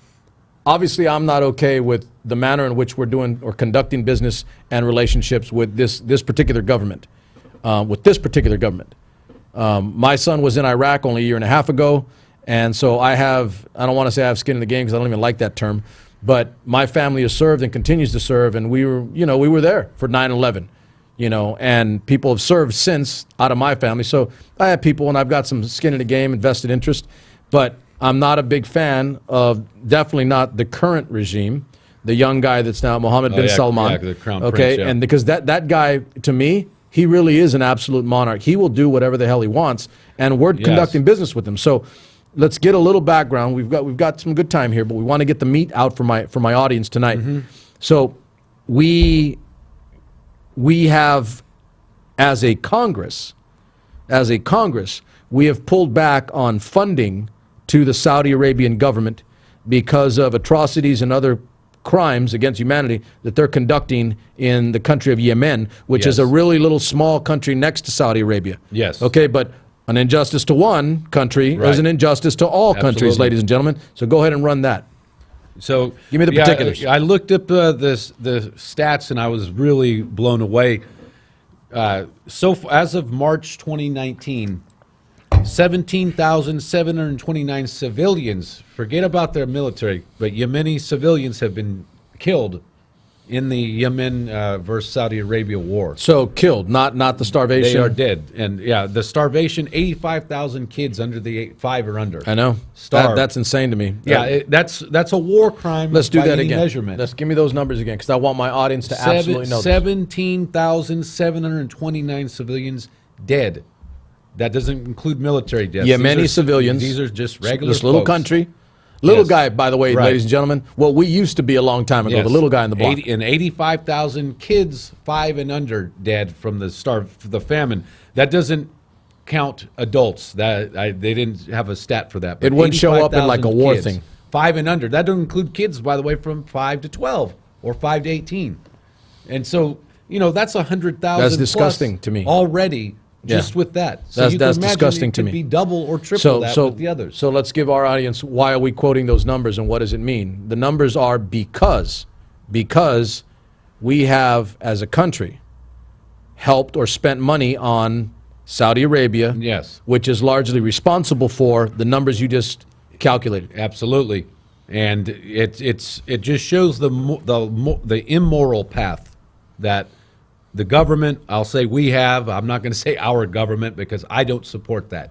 Obviously, I'm not okay with the manner in which we're doing or conducting business and relationships with this particular government. My son was in Iraq only a year and a half ago, and so I don't want to say I have skin in the game because I don't even like that term, but my family has served and continues to serve, and we were there for 9/11, you know, and people have served since out of my family. So I have people, and I've got some skin in the game, invested interest, but I'm not a big fan of, definitely not the current regime, the young guy that's now Mohammed bin Salman. Yeah, the crown okay, prince, yeah. and because that guy, to me, he really is an absolute monarch. He will do whatever the hell he wants, and we're conducting business with him. So let's get a little background. We've got some good time here, but we want to get the meat out for my audience tonight. Mm-hmm. So we have, as a Congress, we have pulled back on funding to the Saudi Arabian government because of atrocities and other crimes against humanity that they're conducting in the country of Yemen, which is a Yes. really little small country next to Saudi Arabia. Yes. Okay, but an injustice to one country is Right. an injustice to all countries, Absolutely. ladies and gentlemen. So go ahead and run that. So Give me the particulars. I looked up the stats and I was really blown away. As of March 2019, 17,729 civilians, forget about their military, but Yemeni civilians have been killed in the Yemen versus Saudi Arabia war. So killed, not the starvation. They are dead. And yeah, the starvation, 85,000 kids under the 5 or under. I know. Starved. That's insane to me. Yeah, that's a war crime. Let's do by that any again. Measurement. Let's give me those numbers again, because I want my audience to absolutely know this. 17,729 civilians dead. That doesn't include military deaths. Yemeni civilians. These are just regular This little folks. country. Little Yes. guy, by the way, Right. ladies and gentlemen. What we used to be a long time ago, Yes. the little guy in the block. 85,000 kids 5 and under dead from the famine. That doesn't count adults. They didn't have a stat for that. But It wouldn't show up in like a 85,000 war kids, thing. 5 and under. That doesn't include kids, by the way, from 5 to 12 or 5 to 18. And so, that's 100,000. That's disgusting to me. Already just Yeah. with that. So That's- you can that's imagine disgusting it to could me. be double or triple that with the others. So let's give our audience, why are we quoting those numbers and what does it mean? The numbers are because we have, as a country, helped or spent money on Saudi Arabia, Yes. which is largely responsible for the numbers you just calculated. Absolutely, and it just shows the immoral path that the government. I'll say we have. I'm not going to say our government because I don't support that.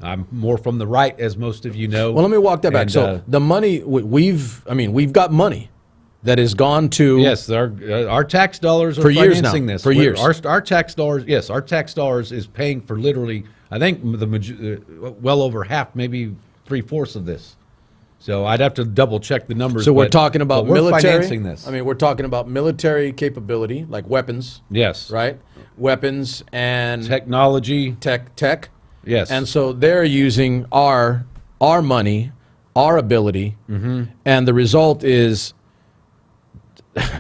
I'm more from the right, as most of you know. Well, let me walk that back. And, So the money we've got money that has gone to yes, our tax dollars are For years financing now. this. For years. Our tax dollars. Yes, our tax dollars is paying for literally. I think well over half, maybe 3/4 of this. So I'd have to double check the numbers. So we're but- talking about but we're military. financing this. I mean, we're talking about military capability, like weapons, yes, right? Weapons and technology. tech. Yes, And so they're using our money, our ability, and the result is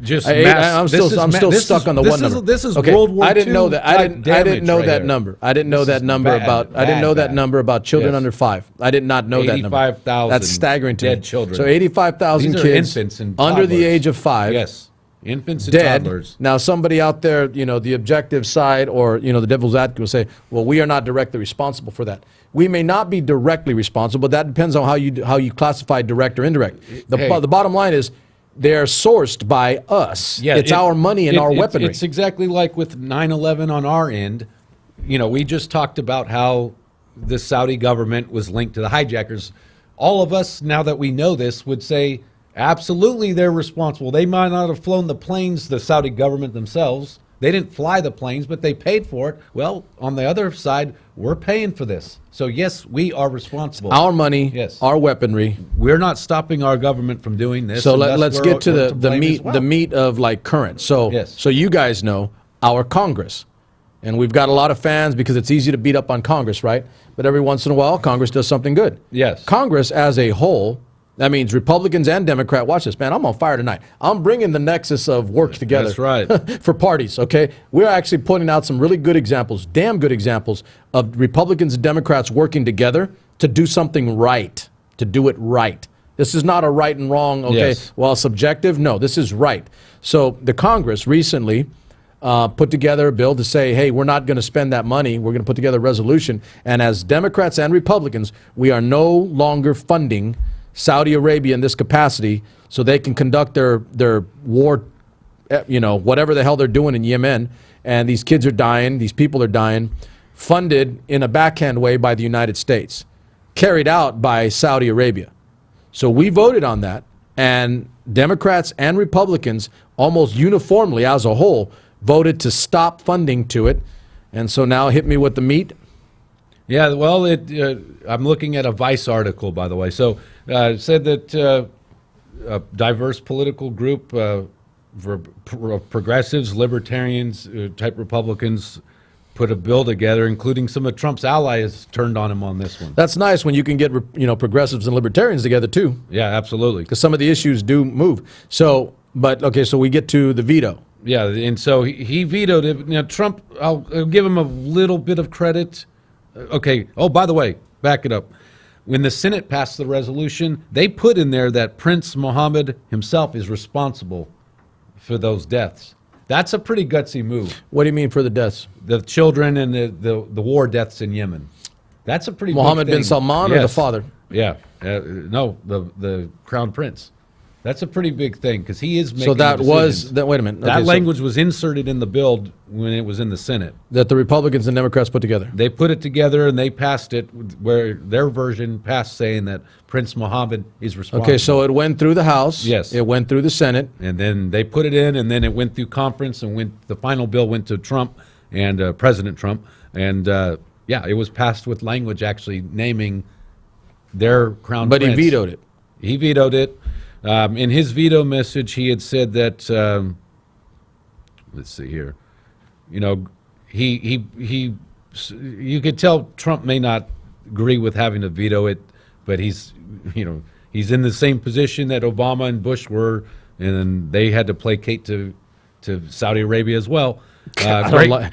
just I'm still stuck on the one number. This is Okay, World War II. I didn't know that. I didn't know that number. I didn't know This that is number bad, about. I didn't bad, know that bad. number about children Yes. under 5. I did not know that number. 85,000 That's staggering to dead me. children. So 85,000 These are kids infants and under the toddlers. age of 5. Yes, infants and Dead. toddlers. Now, somebody out there, the objective side or, the devil's advocate will say, well, we are not directly responsible for that. We may not be directly responsible, but that depends on how you classify direct or indirect. The bottom line is they're sourced by us. Yeah, it's our money and our weaponry. It's exactly like with 9/11 on our end. We just talked about how the Saudi government was linked to the hijackers. All of us, now that we know this, would say absolutely they're responsible. They might not have flown the planes, the Saudi government themselves. They didn't fly the planes, but they paid for it. Well, on the other side, we're paying for this. So yes, we are responsible. Our money, Yes. our weaponry. We're not stopping our government from doing this. So and thus let's we're- get to we're the blame meat as well. the meat of like current. So Yes. so you guys know our Congress, and we've got a lot of fans because it's easy to beat up on Congress, right? But every once in a while, Congress does something good. Yes. Congress as a whole. That means Republicans and Democrats. Watch this, man. I'm on fire tonight. I'm bringing the nexus of work together. That's right. For parties, okay? We're actually pointing out some really good examples, damn good examples, of Republicans and Democrats working together to do something right, to do it right. This is not a right and wrong, okay? Yes. Well, subjective. No, this is right. So the Congress recently put together a bill to say, hey, we're not going to spend that money. We're going to put together a resolution. And as Democrats and Republicans, we are no longer funding Saudi Arabia in this capacity so they can conduct their war, whatever the hell they're doing in Yemen. And these kids are dying. These people are dying. Funded in a backhand way by the United States. Carried out by Saudi Arabia. So we voted on that. And Democrats and Republicans almost uniformly as a whole voted to stop funding to it. And so now hit me with the meat. Yeah, well, I'm looking at a Vice article, by the way. So it said that a diverse political group for progressives, libertarians, type Republicans put a bill together, including some of Trump's allies turned on him on this one. That's nice when you can get progressives and libertarians together too, Yeah, absolutely. because some of the issues do move. So, so we get to the veto. Yeah, and so he vetoed it. Now, Trump, I'll give him a little bit of credit. Okay. Oh, by the way, back it up. When the Senate passed the resolution, they put in there that Prince Mohammed himself is responsible for those deaths. That's a pretty gutsy move. What do you mean for the deaths? The children and the war deaths in Yemen. That's a pretty Mohammed big bin thing. Salman or the father? Yeah. No, the crown prince. That's a pretty big thing because he is making So that the was decisions. that. Wait a minute. That Okay, so language was inserted in the bill when it was in the Senate. that the Republicans and Democrats put together. They put it together and they passed it where their version passed saying that Prince Mohammed is responsible. Okay, so it went through the House. Yes. It went through the Senate. And then they put it in, and then it went through conference, and the final bill went to Trump and President Trump, and it was passed with language actually naming their crown But prince. he vetoed it. He vetoed it. In his veto message, he had said that. Let's see here. You could tell Trump may not agree with having to veto it, but he's in the same position that Obama and Bush were, and they had to placate to Saudi Arabia as well. I don't like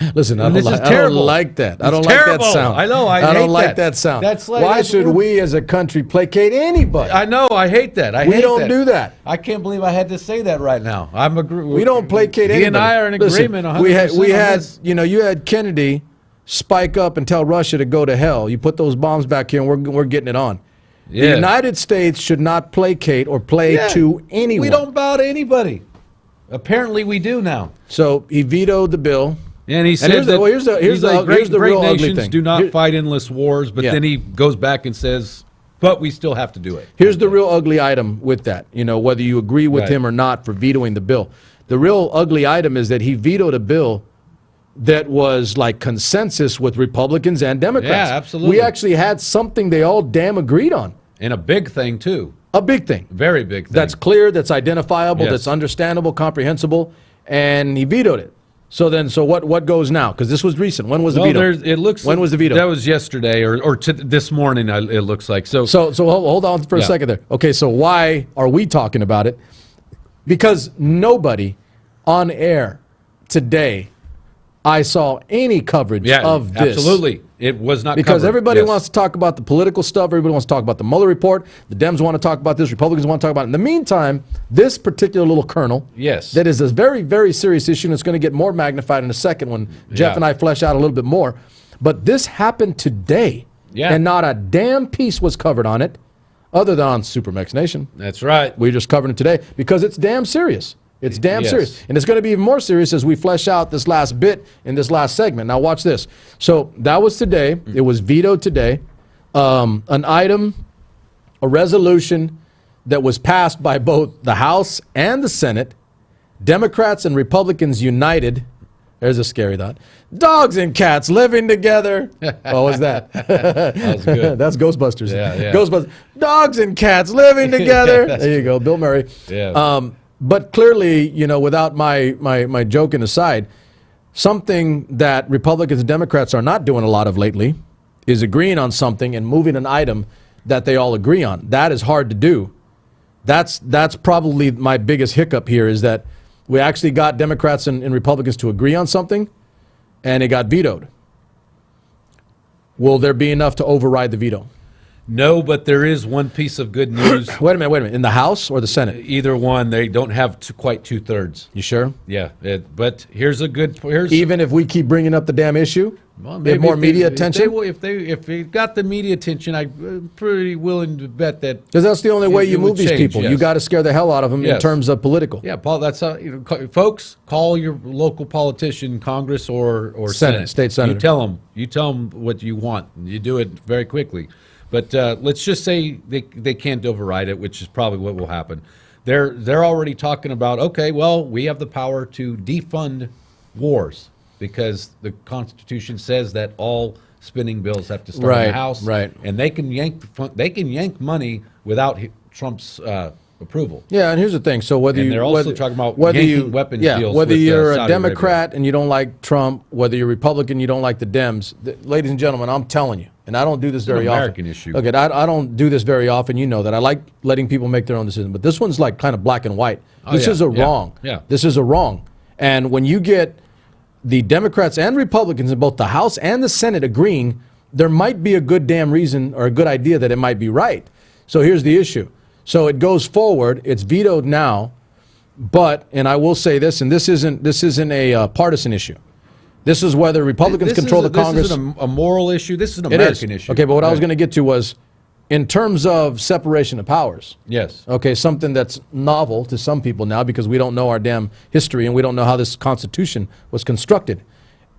that. I don't like that sound. I know. I don't hate like that. that sound. Why Why should we as a country placate anybody? I know. I hate that. We don't do that. I can't believe I had to say that right now. We don't placate anybody. He and I are in agreement. 100% we had, on this. you had Kennedy spike up and tell Russia to go to hell. You put those bombs back here, and we're getting it on. Yeah. The United States should not placate or play to anyone. We don't bow to anybody. Apparently, we do now. So he vetoed the bill. And he said here's the great real ugly nations thing. do not fight endless wars, but then he goes back and says, but we still have to do it. Here's the real ugly item with that, whether you agree with him or not for vetoing the bill. The real ugly item is that he vetoed a bill that was like consensus with Republicans and Democrats. Yeah, absolutely. We actually had something they all damn agreed on. And a big thing, too. A big thing. Very big thing. That's clear, that's identifiable, Yes. that's understandable, comprehensible, and he vetoed it. So what goes now? Because this was recent. When was the veto? When was the veto? That was yesterday or this morning, it looks like. So hold on for a second there. Okay, so why are we talking about it? Because nobody on air today I saw any coverage of this. Absolutely. It was not because covered. everybody wants to talk about the political stuff. Everybody wants to talk about the Mueller report. The Dems want to talk about this. Republicans want to talk about it. In the meantime, this particular little kernel that is a very, very serious issue, and it's going to get more magnified in a second when Jeff and I flesh out a little bit more. But this happened today, and not a damn piece was covered on it other than on SuperMex Nation. That's right. We just covered it today because it's damn serious. It's damn serious. And it's going to be even more serious as we flesh out this last bit in this last segment. Now watch this. So that was today. It was vetoed today. An item, a resolution that was passed by both the House and the Senate. Democrats and Republicans united. There's a scary thought. Dogs and cats living together. What was that? That was good. That's Ghostbusters. Yeah. Ghostbusters. Dogs and cats living together. There you go, Bill Murray. Yeah. But clearly, without my joking aside, something that Republicans and Democrats are not doing a lot of lately is agreeing on something and moving an item that they all agree on. That is hard to do. That's probably my biggest hiccup here is that we actually got Democrats and Republicans to agree on something, and it got vetoed. Will there be enough to override the veto? No, but there is one piece of good news. Wait a minute. In the House or the Senate? Either one. They don't have quite 2/3. You sure? Yeah. But here's a good. Even if we keep bringing up the damn issue, well, get more media attention. If they got the media attention, I'm pretty willing to bet that. Because that's the only way you move these people. Yes. You got to scare the hell out of them in terms of political. Yeah, Paul. That's how folks call your local politician, Congress or Senate, state senator. You tell them what you want. And you do it very quickly. But let's just say they can't override it, which is probably what will happen. They're already talking about, okay, well, we have the power to defund wars because the Constitution says that all spending bills have to start in the House, and they can yank money without Trump's approval. Yeah, and here's the thing. So they're also talking about yanking weapons deals. Whether with, you're a Saudi Democrat Arabia. and you don't like Trump, whether you're Republican, you don't like the Dems. Ladies and gentlemen, I'm telling you. And I don't do this very often. American issue. Okay, I don't do this very often. You know that. I like letting people make their own decisions. But this one's like kind of black and white. This is a wrong. Yeah. This is a wrong. And when you get the Democrats and Republicans in both the House and the Senate agreeing, there might be a good damn reason or a good idea that it might be right. So here's the issue. So it goes forward. It's vetoed now. But, and I will say this, and this isn't a partisan issue. This is whether Republicans control the Congress. This isn't a moral issue. This is an American issue. Okay, but what I was going to get to was, in terms of separation of powers. Yes. Okay, something that's novel to some people now because we don't know our damn history and we don't know how this Constitution was constructed.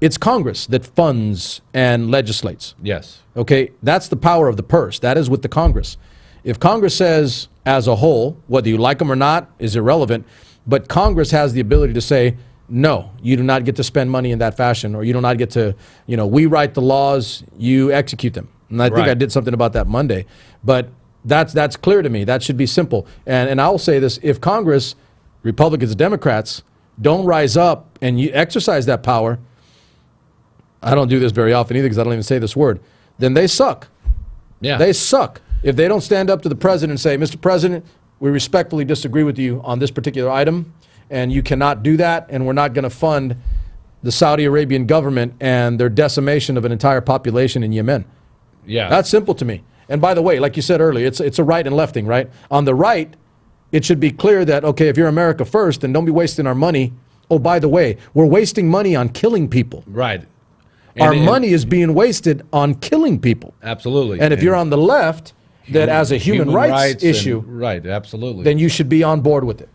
It's Congress that funds and legislates. Yes. Okay, that's the power of the purse. That is with the Congress. If Congress says, as a whole, whether you like them or not is irrelevant, but Congress has the ability to say, no, you do not get to spend money in that fashion, or you do not get to, we write the laws, you execute them. And I think I did something about that Monday. But that's clear to me. That should be simple. And I'll say this, if Congress, Republicans and Democrats, don't rise up and you exercise that power, I don't do this very often either because I don't even say this word, then they suck. Yeah. They suck. If they don't stand up to the president and say, Mr. President, we respectfully disagree with you on this particular item, and you cannot do that, and we're not going to fund the Saudi Arabian government and their decimation of an entire population in Yemen. Yeah. That's simple to me. And by the way, like you said earlier, it's a right and left thing, right? On the right, it should be clear that, okay, if you're America first, then don't be wasting our money. Oh, by the way, we're wasting money on killing people. Right. Our money is being wasted on killing people. Absolutely. And if you're on the left, that as a human rights issue, right, absolutely, then you should be on board with it.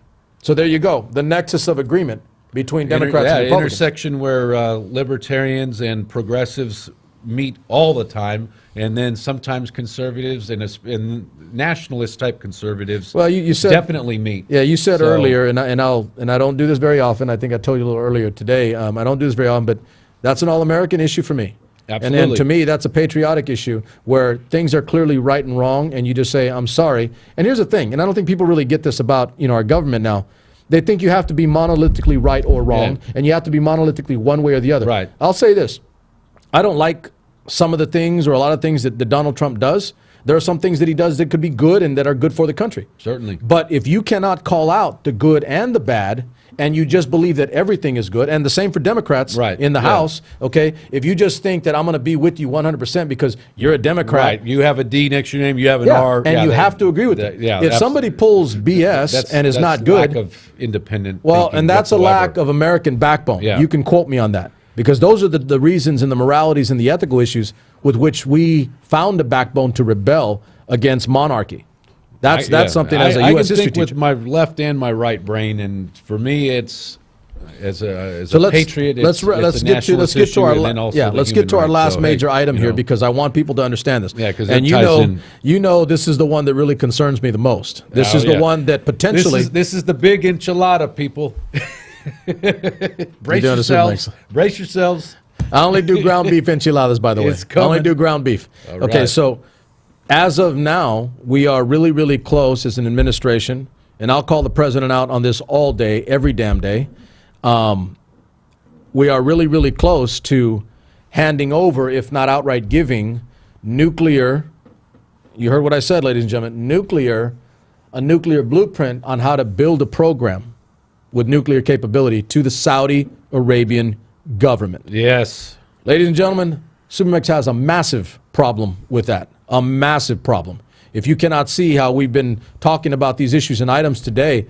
So there you go, the nexus of agreement between Democrats and Republicans. Intersection where libertarians and progressives meet all the time, and then sometimes conservatives and nationalist type conservatives. Well, you said definitely meet. Yeah, you said earlier, and I don't do this very often. I think I told you a little earlier today. I don't do this very often, but that's an all-American issue for me. Absolutely. And to me, that's a patriotic issue where things are clearly right and wrong, and you just say, I'm sorry. And here's the thing, and I don't think people really get this about our government now. They think you have to be monolithically right or wrong, and you have to be monolithically one way or the other. Right. I'll say this. I don't like some of the things or a lot of things that Donald Trump does. There are some things that he does that could be good and that are good for the country. Certainly. But if you cannot call out the good and the bad, and you just believe that everything is good, and the same for Democrats in the House, okay? If you just think that I'm going to be with you 100% because you're a Democrat. Right. You have a D next to your name, you have an R. And you have to agree with it. If somebody pulls BS and is not good. Lack of independent and that's whatsoever. a lack of American backbone. Yeah. You can quote me on that. Because those are the reasons and the moralities and the ethical issues with which we found a backbone to rebel against monarchy. That's something as a U.S. history I can think teacher. with my left and my right brain, and for me, it's as a patriot. Let's get to our last major item here because I want people to understand this. Yeah, because you know this is the one that really concerns me the most. This is the one that potentially this is the big enchilada, people. Brace yourselves. Brace yourselves. I only do ground beef enchiladas, by the way. I only do ground beef. Okay, so as of now, we are really, really close as an administration, and I'll call the president out on this all day, every damn day. We are really, really close to handing over, if not outright giving, nuclear, you heard what I said, ladies and gentlemen, a nuclear blueprint on how to build a program with nuclear capability to the Saudi Arabian government. Yes. Ladies and gentlemen, SuperMex has a massive problem with that. A massive problem. If you cannot see how we've been talking about these issues and items today,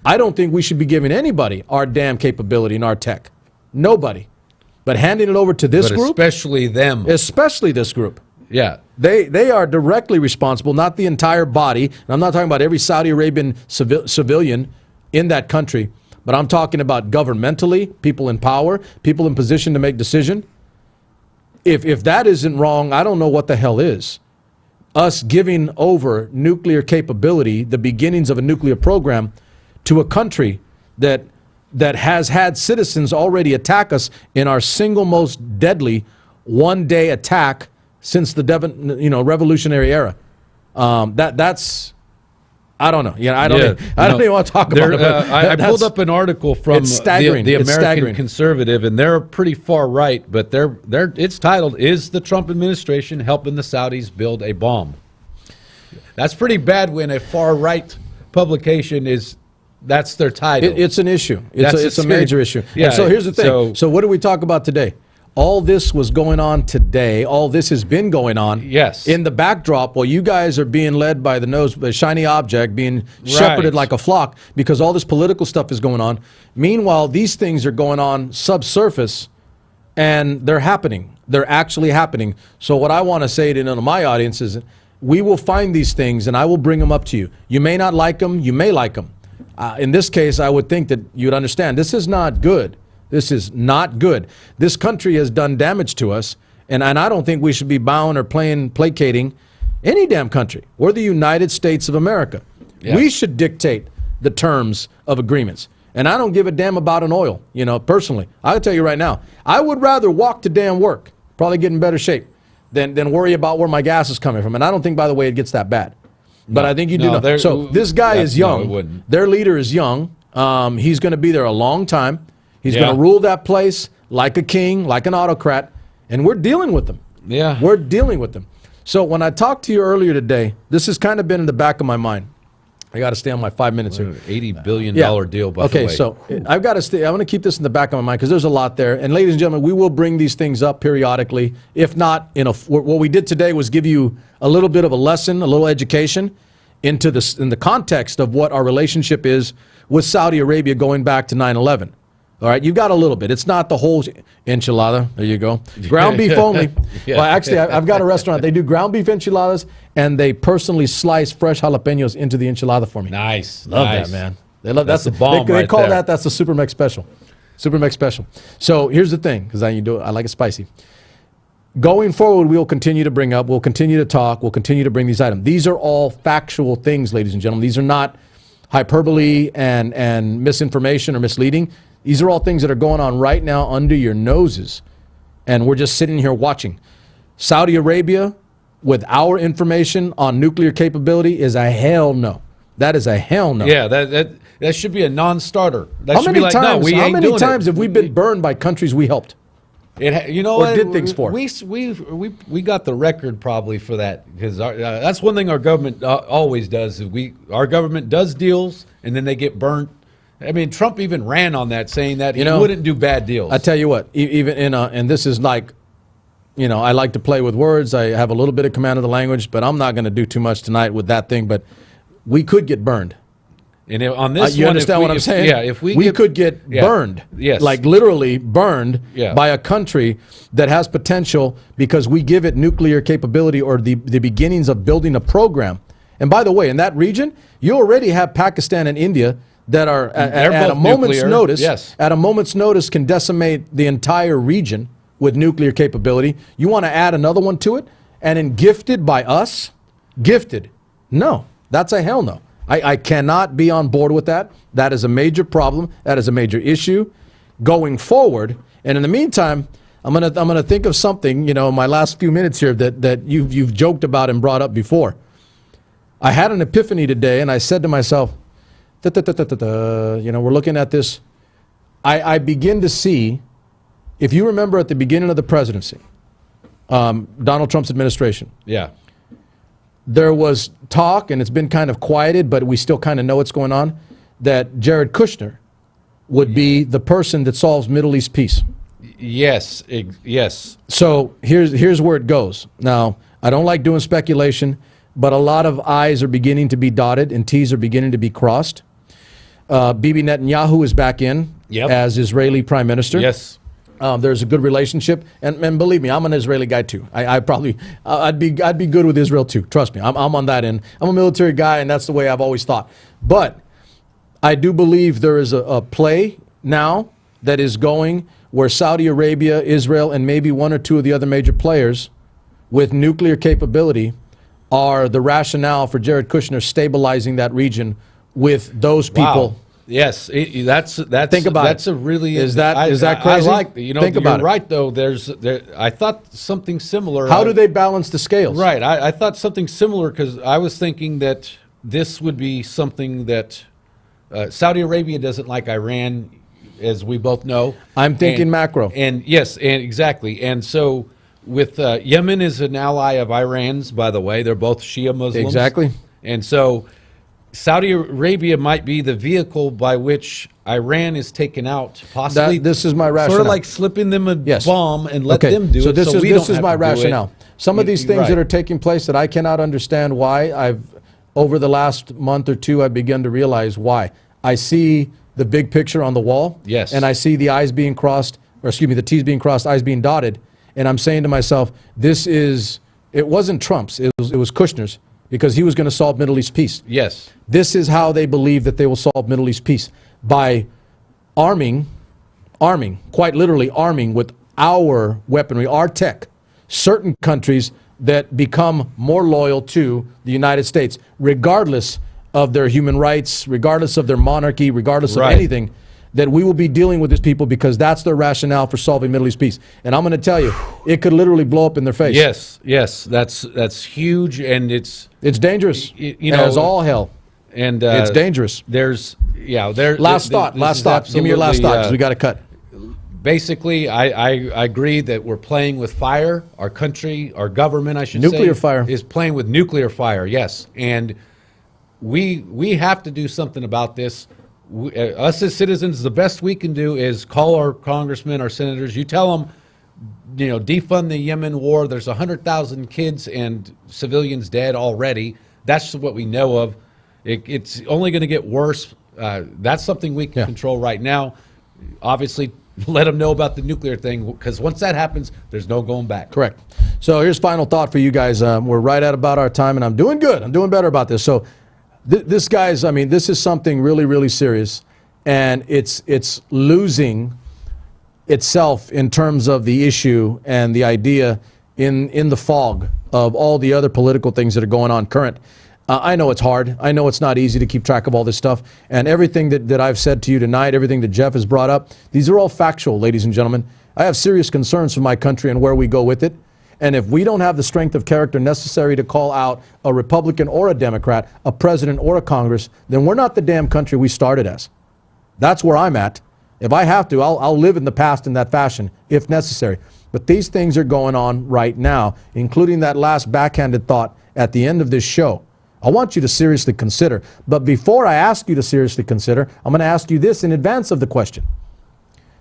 I don't think we should be giving anybody our damn capability and our tech. Nobody. But handing it over to this group. Especially them. Especially this group. Yeah. They are directly responsible, not the entire body. And I'm not talking about every Saudi Arabian civilian in that country, but I'm talking about governmentally, people in power, people in position to make decision. If that isn't wrong, I don't know what the hell is. Us giving over nuclear capability, the beginnings of a nuclear program, to a country that has had citizens already attack us in our single most deadly one-day attack since the Revolutionary era. That's I don't know. I don't even want to talk about it. I pulled up an article from the American Conservative, and they're pretty far right, but it's titled, "Is the Trump Administration Helping the Saudis Build a Bomb?" That's pretty bad when a far right publication that's their title. It's an issue. It's a major issue. Yeah, and so here's the thing. So what do we talk about today? All this was going on today. All this has been going on. Yes. In the backdrop, while you guys are being led by the shiny object, being shepherded like a flock, because all this political stuff is going on. Meanwhile, these things are going on subsurface, and they're happening. They're actually happening. So what I want to say to my audience is, we will find these things, and I will bring them up to you. You may not like them. You may like them. In this case, I would think that you'd understand. This is not good. This is not good. This country has done damage to us, and I don't think we should be bowing or placating any damn country. We're the United States of America. Yeah. We should dictate the terms of agreements. And I don't give a damn about an oil, personally. I'll tell you right now, I would rather walk to damn work, probably get in better shape, than worry about where my gas is coming from. And I don't think, by the way, it gets that bad. But I think you do know. So this guy is young. Their leader is young. He's going to be there a long time. He's going to rule that place like a king, like an autocrat, and we're dealing with them. Yeah. We're dealing with them. So when I talked to you earlier today, this has kind of been in the back of my mind. I got to stay on my 5 minutes here. $80 billion deal, by the way. Okay, so I've got to stay. I want to keep this in the back of my mind because there's a lot there. And ladies and gentlemen, we will bring these things up periodically. If not, what we did today was give you a little bit of a lesson, a little education into this in the context of what our relationship is with Saudi Arabia going back to 9/11. All right, you got a little bit. It's not the whole enchilada. There you go. Ground beef only. Yeah. Well, actually, I've got a restaurant. They do ground beef enchiladas, and they personally slice fresh jalapenos into the enchilada for me. Nice. Love nice. that, man. They love That's that's the bomb They right call there. that's the SuperMex special. SuperMex special. So here's the thing, because I like it spicy. Going forward, we'll continue to bring up, we'll continue to talk, we'll continue to bring these items. These are all factual things, ladies and gentlemen. These are not hyperbole and misinformation or misleading. These are all things that are going on right now under your noses, and we're just sitting here watching. Saudi Arabia, with our information on nuclear capability, is a hell no. That is a hell no. Yeah, that should be a non-starter. That How should many be like, times? no, we how ain't many doing times it. have we been burned by countries we helped? You know Or what? did things for? We got the record probably for that, because that's one thing our government always does. Is our government does deals and then they get burnt. I mean, Trump even ran on that, saying that he wouldn't do bad deals. I tell you what, even and this is like, I like to play with words. I have a little bit of command of the language, but I'm not going to do too much tonight with that thing. But we could get burned. And on this, You understand what I'm saying? Yeah, if we could get burned. Yes. Like literally burned Yeah. by a country that has potential because we give it nuclear capability or the beginnings of building a program. And by the way, in that region, you already have Pakistan and India that are at a moment's nuclear. notice. Yes. At a moment's notice can decimate the entire region with nuclear capability. You want to add another one to it? And then gifted by us? Gifted. No, that's a hell no. I cannot be on board with that. That is a major problem. That is a major issue going forward. And in the meantime, I'm gonna think of something, in my last few minutes here that you've joked about and brought up before. I had an epiphany today, and I said to myself, we're looking at this. I begin to see, if you remember at the beginning of the presidency, Donald Trump's administration, Yeah. there was talk, and it's been kind of quieted, but we still kind of know what's going on, that Jared Kushner would be the person that solves Middle East peace. Yes. Yes. So here's where it goes. Now, I don't like doing speculation, but a lot of I's are beginning to be dotted and T's are beginning to be crossed. Bibi Netanyahu is back in as Israeli prime minister. Yes. There's a good relationship, and believe me, I'm an Israeli guy too. I'd be good with Israel too. Trust me, I'm on that end. I'm a military guy, and that's the way I've always thought. But I do believe there is a play now that is going where Saudi Arabia, Israel, and maybe one or two of the other major players with nuclear capability are the rationale for Jared Kushner stabilizing that region with those people. Wow. Yes, that's Think about that's it. a really Is that I crazy? like Think about you're it. right though. I thought something similar. How do they balance the scales? Right, I thought something similar because I was thinking that this would be something that Saudi Arabia doesn't like Iran, as we both know. I'm thinking macro. And yes, and exactly. And so with Yemen is an ally of Iran's, by the way. They're both Shia Muslims. Exactly. And so Saudi Arabia might be the vehicle by which Iran is taken out, possibly. This is my rationale. Sort of like slipping them a Yes. bomb and let Okay, them do so it. this so is we this don't is have my to do it. rationale. Some of these things Right. that are taking place that I cannot understand why, over the last month or two, I've begun to realize why. I see the big picture on the wall. Yes. And I see the I's being crossed, or excuse me, the T's being crossed, I's being dotted. And I'm saying to myself, it wasn't Trump's, it was Kushner's, because he was going to solve Middle East peace. Yes. This is how they believe that they will solve Middle East peace, by arming, quite literally arming with our weaponry, our tech, certain countries that become more loyal to the United States, regardless of their human rights, regardless of their monarchy, regardless of Right. anything, that we will be dealing with these people because that's their rationale for solving Middle East peace. And I'm going to tell you, it could literally blow up in their face. Yes, that's huge, and it's dangerous, you know, as all hell. and It's dangerous. Last Last thought. Give me your last thought, because we got to cut. Basically, I agree that we're playing with fire. Our country, our government, I should say, Nuclear fire. is playing with nuclear fire. Yes, and we have to do something about this. Us as citizens, the best we can do is call our congressmen, our senators. You tell them, defund the Yemen war. There's 100,000 kids and civilians dead already. That's what we know of. It's only going to get worse. That's something we can control right now. Obviously, let them know about the nuclear thing, because once that happens, there's no going back. Correct. So here's final thought for you guys. We're right at about our time, and I'm doing good. I'm doing better about this. So this, guys, this is something really, really serious, and it's losing itself in terms of the issue and the idea in the fog of all the other political things that are going on current. I know it's hard. I know it's not easy to keep track of all this stuff. And everything that I've said to you tonight, everything that Jeff has brought up, these are all factual, ladies and gentlemen. I have serious concerns for my country and where we go with it. And if we don't have the strength of character necessary to call out a Republican or a Democrat, a president or a Congress, then we're not the damn country we started as. That's where I'm at. If I have to, I'll live in the past in that fashion, if necessary. But these things are going on right now, including that last backhanded thought at the end of this show. I want you to seriously consider. But before I ask you to seriously consider, I'm going to ask you this in advance of the question.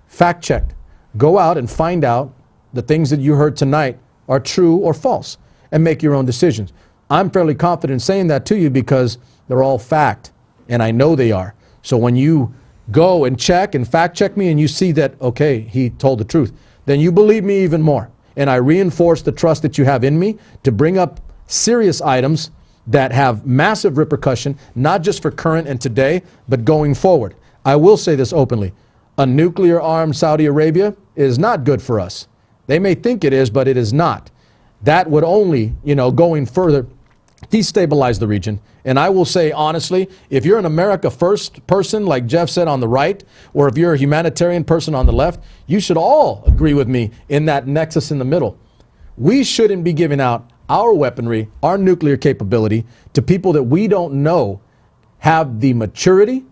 Fact check. Go out and find out the things that you heard tonight are true or false, and make your own decisions. I'm fairly confident saying that to you because they're all fact, and I know they are. So when you go and check and fact check me and you see that, okay, he told the truth, then you believe me even more. And I reinforce the trust that you have in me to bring up serious items that have massive repercussion, not just for current and today, but going forward. I will say this openly. A nuclear-armed Saudi Arabia is not good for us. They may think it is, but it is not. That would only, going further, destabilize the region. And I will say, honestly, if you're an America First person, like Jeff said, on the right, or if you're a humanitarian person on the left, you should all agree with me in that nexus in the middle. We shouldn't be giving out our weaponry, our nuclear capability, to people that we don't know have the maturity,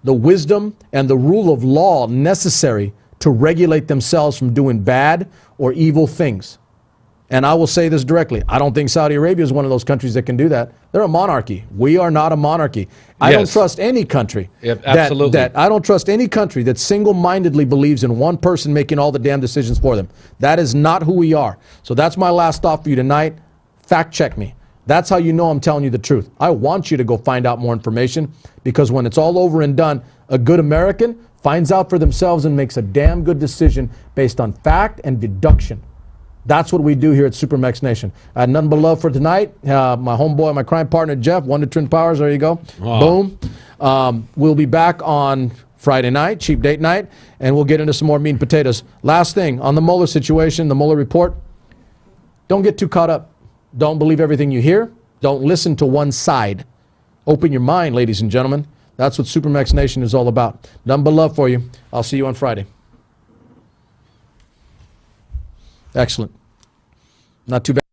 the wisdom, and the rule of law necessary to regulate themselves from doing bad or evil things. And I will say this directly. I don't think Saudi Arabia is one of those countries that can do that. They're a monarchy. We are not a monarchy. I don't trust any country. Absolutely. I don't trust any country that single-mindedly believes in one person making all the damn decisions for them. That is not who we are. So that's my last thought for you tonight. Fact check me. That's how you know I'm telling you the truth. I want you to go find out more information, because when it's all over and done, a good American finds out for themselves and makes a damn good decision based on fact and deduction. That's what we do here at SuperMex Nation. I had nothing but love for tonight. My homeboy, my crime partner, Jeff, Wonder Twin Powers, there you go. Wow. Boom. We'll be back on Friday night, cheap date night, and we'll get into some more meat and potatoes. Last thing, on the Mueller situation, the Mueller report, don't get too caught up. Don't believe everything you hear. Don't listen to one side. Open your mind, ladies and gentlemen. That's what SuperMex Nation is all about. Nothing but love for you. I'll see you on Friday. Excellent. Not too bad.